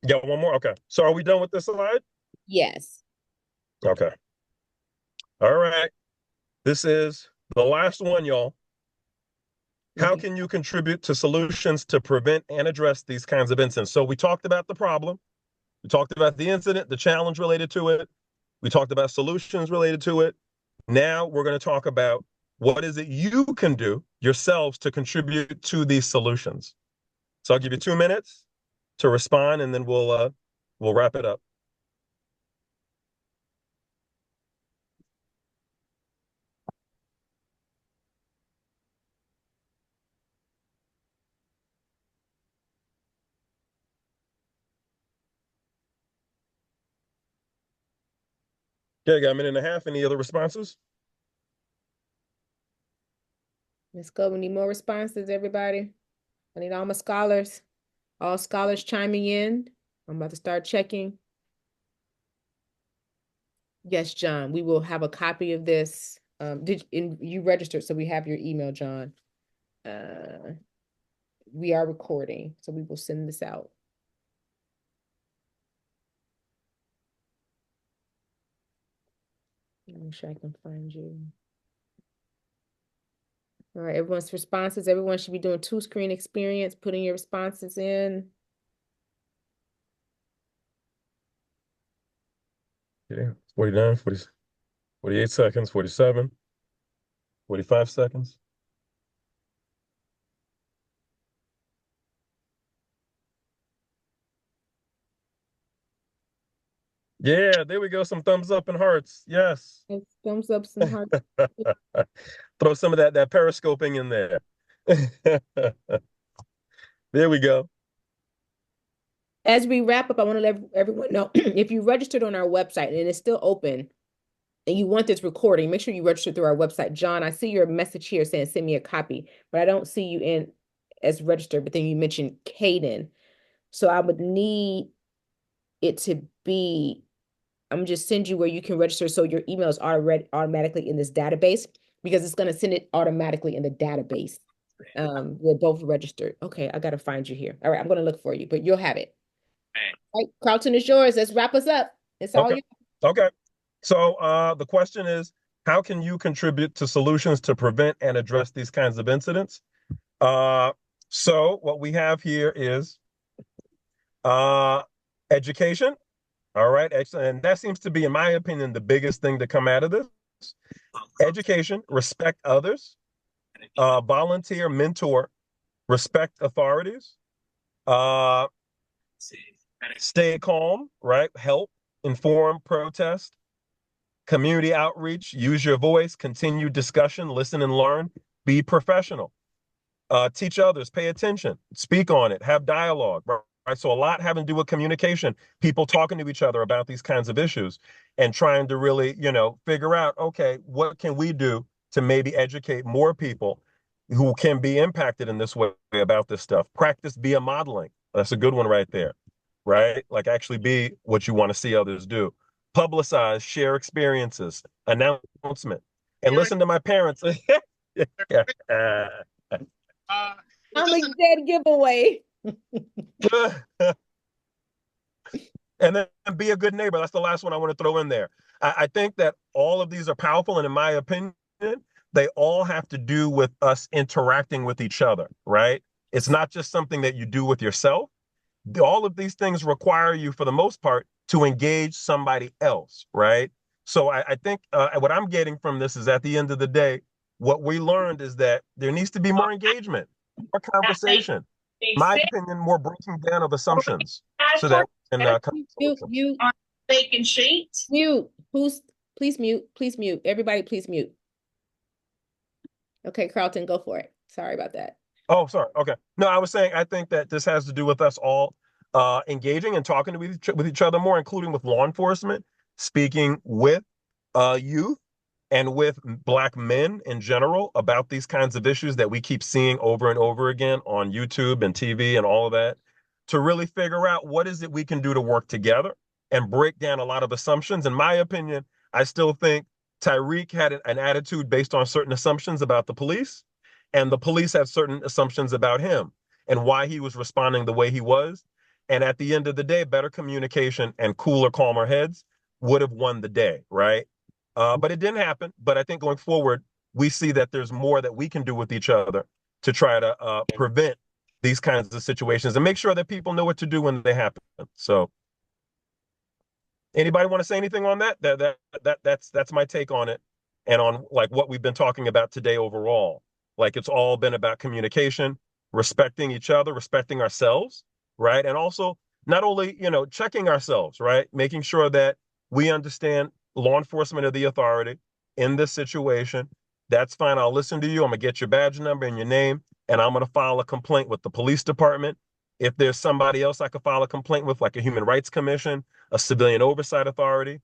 Yeah, one more. Okay. So are we done with this slide? Yes. Okay. All right. This is the last one, y'all. How can you contribute to solutions to prevent and address these kinds of incidents? So we talked about the problem. We talked about the incident, the challenge related to it. We talked about solutions related to it. Now we're going to talk about what is it you can do yourselves to contribute to these solutions. So I'll give you 2 minutes to respond, and then we'll wrap it up. Okay, got a minute and a half. Any other responses? Let's go. We need more responses, everybody. I need all my scholars. All scholars chiming in. I'm about to start checking. Yes, John, we will have a copy of this. You registered, so we have your email, John. We are recording, so we will send this out. Make sure I can find you. All right, everyone's responses. Everyone should be doing 2-screen experience, putting your responses in. Yeah, 49, 40, 48 seconds, 47, 45 seconds. Yeah, there we go. Some thumbs up and hearts. Yes. Thumbs up, some hearts. Throw some of that periscoping in there. There we go. As we wrap up, I want to let everyone know if you registered on our website and it's still open and you want this recording, make sure you register through our website. John, I see your message here saying send me a copy, but I don't see you in as registered, but then you mentioned Keaton. So I would need it to be, I'm just send you where you can register so your email is already automatically in this database because it's going to send it automatically in the database. We're both registered. Okay, I got to find you here. All right, I'm going to look for you, but you'll have it. All right, Carlton is yours. Let's wrap us up. It's all you. Okay. So the question is, how can you contribute to solutions to prevent and address these kinds of incidents? So what we have here is education. All right. Excellent. And that seems to be, in my opinion, the biggest thing to come out of this. Education, respect others, volunteer, mentor, respect authorities, stay calm, right? Help, inform, protest, community outreach, use your voice, continue discussion, listen and learn, be professional, teach others, pay attention, speak on it, have dialogue, right? So a lot having to do with communication, people talking to each other about these kinds of issues and trying to really, figure out, okay, what can we do to maybe educate more people who can be impacted in this way about this stuff? Practice via modeling. That's a good one right there, right? Like actually be what you want to see others do. Publicize, share experiences, announcement, and listen to my parents. I'm a dead giveaway. And then be a good neighbor. That's the last one I want to throw in there. I think that all of these are powerful, and in my opinion, they all have to do with us interacting with each other, right? It's not just something that you do with yourself. All of these things require you, for the most part, to engage somebody else, right? So I think what I'm getting from this is, at the end of the day, what we learned is that there needs to be more engagement, more conversation. In my opinion, more breaking down of assumptions, so that we can come to mute on vacant sheet. Mute. Please mute. Everybody, please mute. Okay, Carlton, go for it. Sorry about that. Oh, sorry. Okay. No, I was saying I think that this has to do with us all engaging and talking with each other more, including with law enforcement, speaking with youth and with Black men in general about these kinds of issues that we keep seeing over and over again on YouTube and TV and all of that, to really figure out what is it we can do to work together and break down a lot of assumptions. In my opinion, I still think Tyreek had an attitude based on certain assumptions about the police, and the police had certain assumptions about him and why he was responding the way he was. And at the end of the day, better communication and cooler, calmer heads would have won the day, right? But it didn't happen. But I think going forward, we see that there's more that we can do with each other to try to prevent these kinds of situations and make sure that people know what to do when they happen. So anybody want to say anything on that? That's my take on it, and on like what we've been talking about today overall. Like, it's all been about communication, respecting each other, respecting ourselves, right? And also not only, checking ourselves, right? Making sure that we understand law enforcement of the authority in this situation. That's fine. I'll listen to you. I'm gonna get your badge number and your name, and I'm gonna file a complaint with the police department. If there's somebody else I could file a complaint with, like a Human Rights Commission, a Civilian Oversight Authority,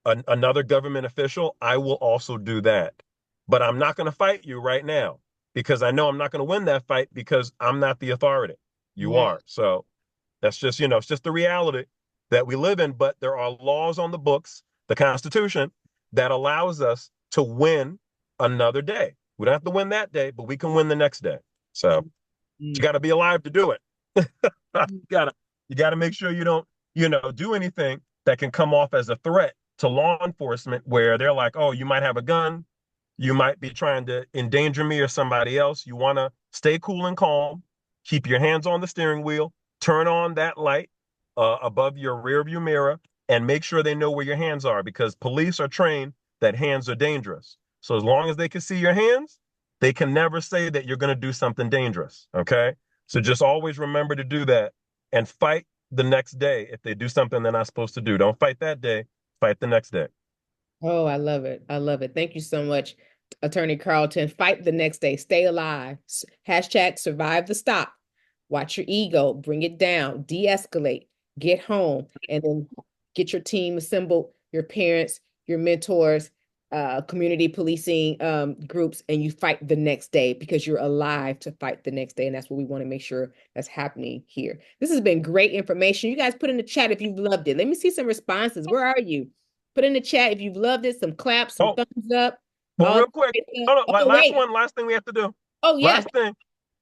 another government official, I will also do that. But I'm not gonna fight you right now, because I know I'm not going to win that fight, because I'm not the authority. You are. So That's just, it's just the reality that we live in. But there are laws on the books, the Constitution, that allows us to win another day. We don't have to win that day, but we can win the next day. So you got to be alive to do it. you gotta make sure you don't, do anything that can come off as a threat to law enforcement, where they're like, oh, you might have a gun, you might be trying to endanger me or somebody else. You want to stay cool and calm, keep your hands on the steering wheel, turn on that light above your rear view mirror, and make sure they know where your hands are, because police are trained that hands are dangerous. So as long as they can see your hands, they can never say that you're going to do something dangerous. Okay. So just always remember to do that and fight the next day. If they do something they're not supposed to do, don't fight that day, fight the next day. Oh, I love it. I love it. Thank you so much, Attorney Carlton. Fight the next day. Stay alive. Hashtag survive the stop. Watch your ego. Bring it down. De-escalate. Get home. And then get your team assembled, your parents, your mentors, community policing groups, and you fight the next day because you're alive to fight the next day. And that's what we want to make sure that's happening here. This has been great information. You guys put in the chat if you've loved it. Let me see some responses. Where are you? Put in the chat if you've loved it, some claps, some thumbs up. Well, real quick, last thing we have to do. Oh, yeah. Last thing.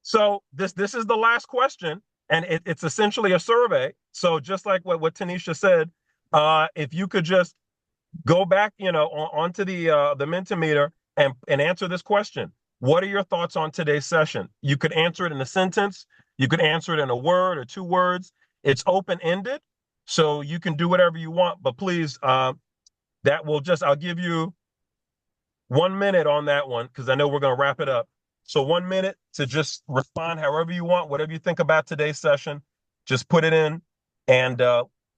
So this is the last question, and it's essentially a survey. So just like what Tanisha said, if you could just go back, onto the Mentimeter and answer this question. What are your thoughts on today's session? You could answer it in a sentence. You could answer it in a word or 2 words. It's open-ended, so you can do whatever you want. But please, I'll give you 1 minute on that one, because I know we're going to wrap it up. So 1 minute to just respond however you want, whatever you think about today's session, just put it in, and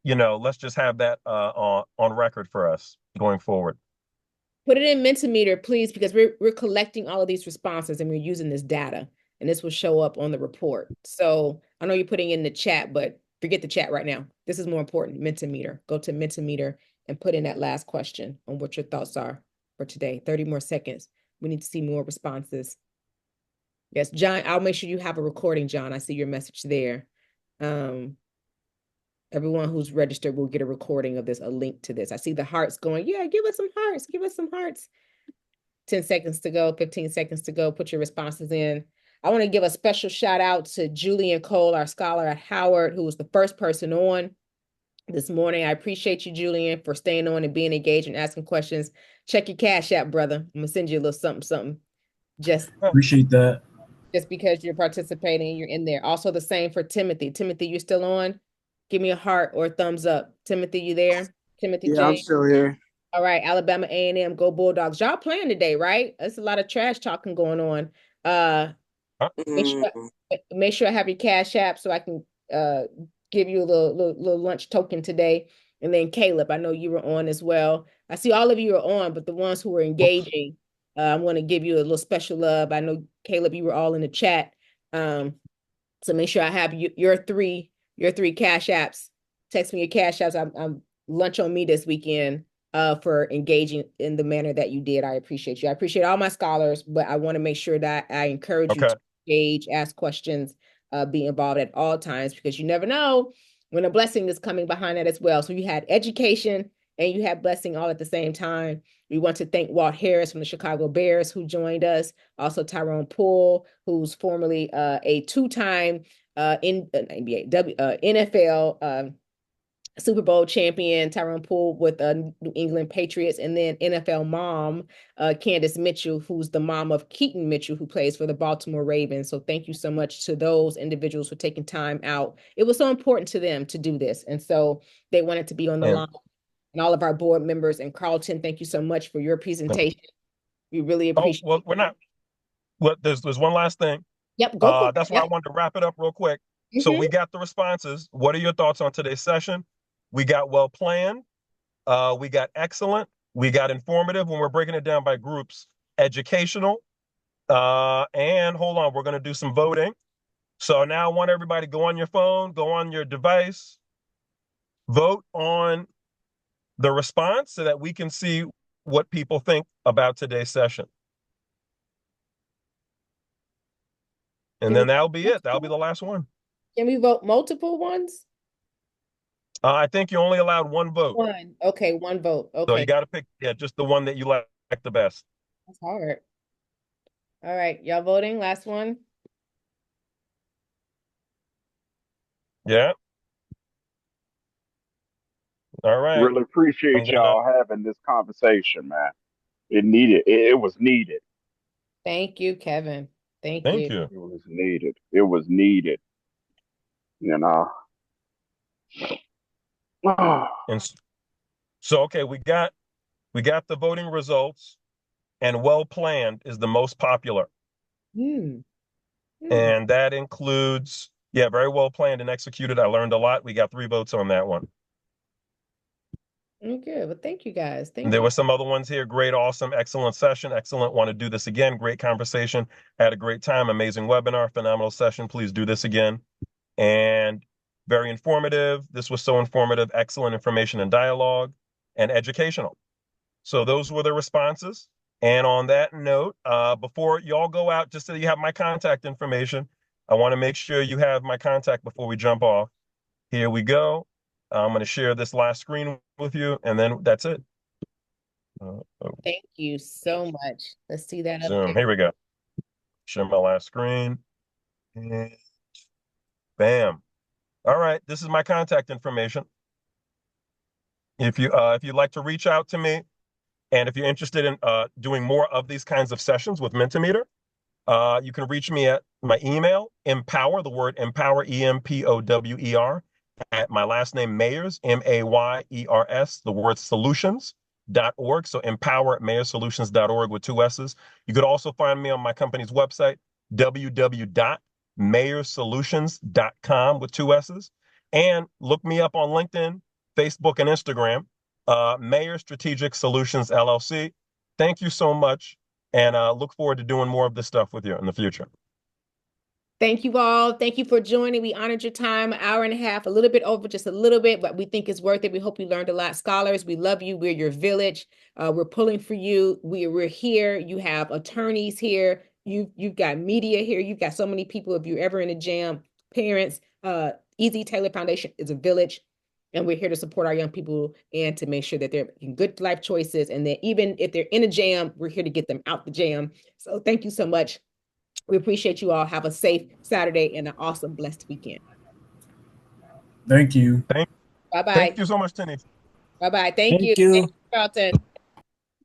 let's just have that on record for us going forward. Put it in Mentimeter, please, because we're collecting all of these responses and we're using this data, and this will show up on the report. So I know you're putting in the chat, but forget the chat right now. This is more important. Mentimeter. Go to Mentimeter and put in that last question on what your thoughts are for today. 30 more seconds. We need to see more responses. Yes, John, I'll make sure you have a recording, John. I see your message there. Everyone who's registered will get a recording of this, a link to this. I see the hearts going. Yeah, give us some hearts. Give us some hearts. 10 seconds to go, 15 seconds to go. Put your responses in. I want to give a special shout out to Julian Cole, our scholar at Howard, who was the first person on this morning. I appreciate you, Julian, for staying on and being engaged and asking questions. Check your Cash App, brother. I'm going to send you a little something. Just appreciate that. Just because you're participating, you're in there. Also the same for Timothy. Timothy, you still on? Give me a heart or a thumbs up. Timothy, you there? Timothy Yeah, I'm still here. All right, Alabama A&M, go Bulldogs. Y'all playing today, right? There's a lot of trash talking going on. Make sure I have your Cash App so I can give you a little lunch token today. And then Caleb, I know you were on as well. I see all of you are on, but the ones who are engaging, I want to give you a little special love. I know, Caleb, you were all in the chat. So make sure I have your three Cash Apps. Text me your Cash Apps. I'm lunch on me this weekend for engaging in the manner that you did. I appreciate you. I appreciate all my scholars, but I want to make sure that I encourage you to engage, ask questions, be involved at all times, because you never know when a blessing is coming behind that as well. So you had education and you had blessing all at the same time. We want to thank Walt Harris from the Chicago Bears, who joined us. Also Tyrone Poole, who's formerly a 2-time NFL Super Bowl champion. Tyrone Poole with New England Patriots, and then NFL mom, Kandice Mitchell, who's the mom of Keaton Mitchell, who plays for the Baltimore Ravens. So thank you so much to those individuals for taking time out. It was so important to them to do this, and so they wanted to be on the line. And all of our board members, and Carlton, thank you so much for your presentation. We really appreciate it. We're not. Well, there's one last thing. Yep, go for it. That's why I wanted to wrap it up real quick. So we got the responses. What are your thoughts on today's session? We got well planned. We got excellent. We got informative when we're breaking it down by groups. Educational. And hold on, we're going to do some voting. So now I want everybody to go on your phone, go on your device, vote on the response so that we can see what people think about today's session. And then that'll be it. That'll be the last one. Can we vote multiple ones? I think you're only allowed one vote. One. Okay, one vote. So you Okay. got to pick, just the one that you like the best. That's hard. All right, y'all voting? Last one. Yeah. All right. Really appreciate y'all having this conversation, man. It was needed. Thank you, Kevin. Thank Thank you. you. It was needed. It was needed. You know. And so, okay, we got the voting results, and well planned is the most popular. And that includes, very well planned and executed. I learned a lot. We got 3 votes on that one. Okay, well, thank you guys. Thank And there you. were some other ones here. Great, awesome, excellent session. Excellent. Want to do this again. Great conversation. Had a great time. Amazing webinar. Phenomenal session. Please do this again. And very informative. This was so informative. Excellent information and dialogue and educational. So those were the responses. And on that note, before y'all go out, just so you have my contact information, I want to make sure you have my contact before we jump off. Here we go. I'm going to share this last screen with you, and then that's it. Thank you so much. Let's see that up Zoom. there. Here we go. Share my last screen. And bam. All right. This is my contact information. If you'd like to reach out to me, and if you're interested in doing more of these kinds of sessions with Mentimeter, you can reach me at my email, empower, the word empower, EMPOWER, at my last name, Mayers, MAYERS, the word solutions.org. So empower at mayorsolutions.org with 2 S's. You could also find me on my company's website, www.mayorsolutions.com with 2 S's. And look me up on LinkedIn, Facebook, and Instagram, Mayor Strategic Solutions LLC. Thank you so much. And look forward to doing more of this stuff with you in the future. Thank you all. Thank you for joining. We honored your time, 1.5 hours, a little bit over, just a little bit, but we think it's worth it. We hope you learned a lot. Scholars, we love you. We're your village. We're pulling for you. We're here. You have attorneys here. You've got media here. You've got so many people. If you're ever in a jam, parents, Easy Taylor Foundation is a village. And we're here to support our young people and to make sure that they're making good life choices. And that even if they're in a jam, we're here to get them out the jam. So thank you so much. We appreciate you all. Have a safe Saturday and an awesome, blessed weekend. Thank you. Bye-bye. Thank you so much, Tenny. Bye-bye. Thank you. you. Thank you, Carlton.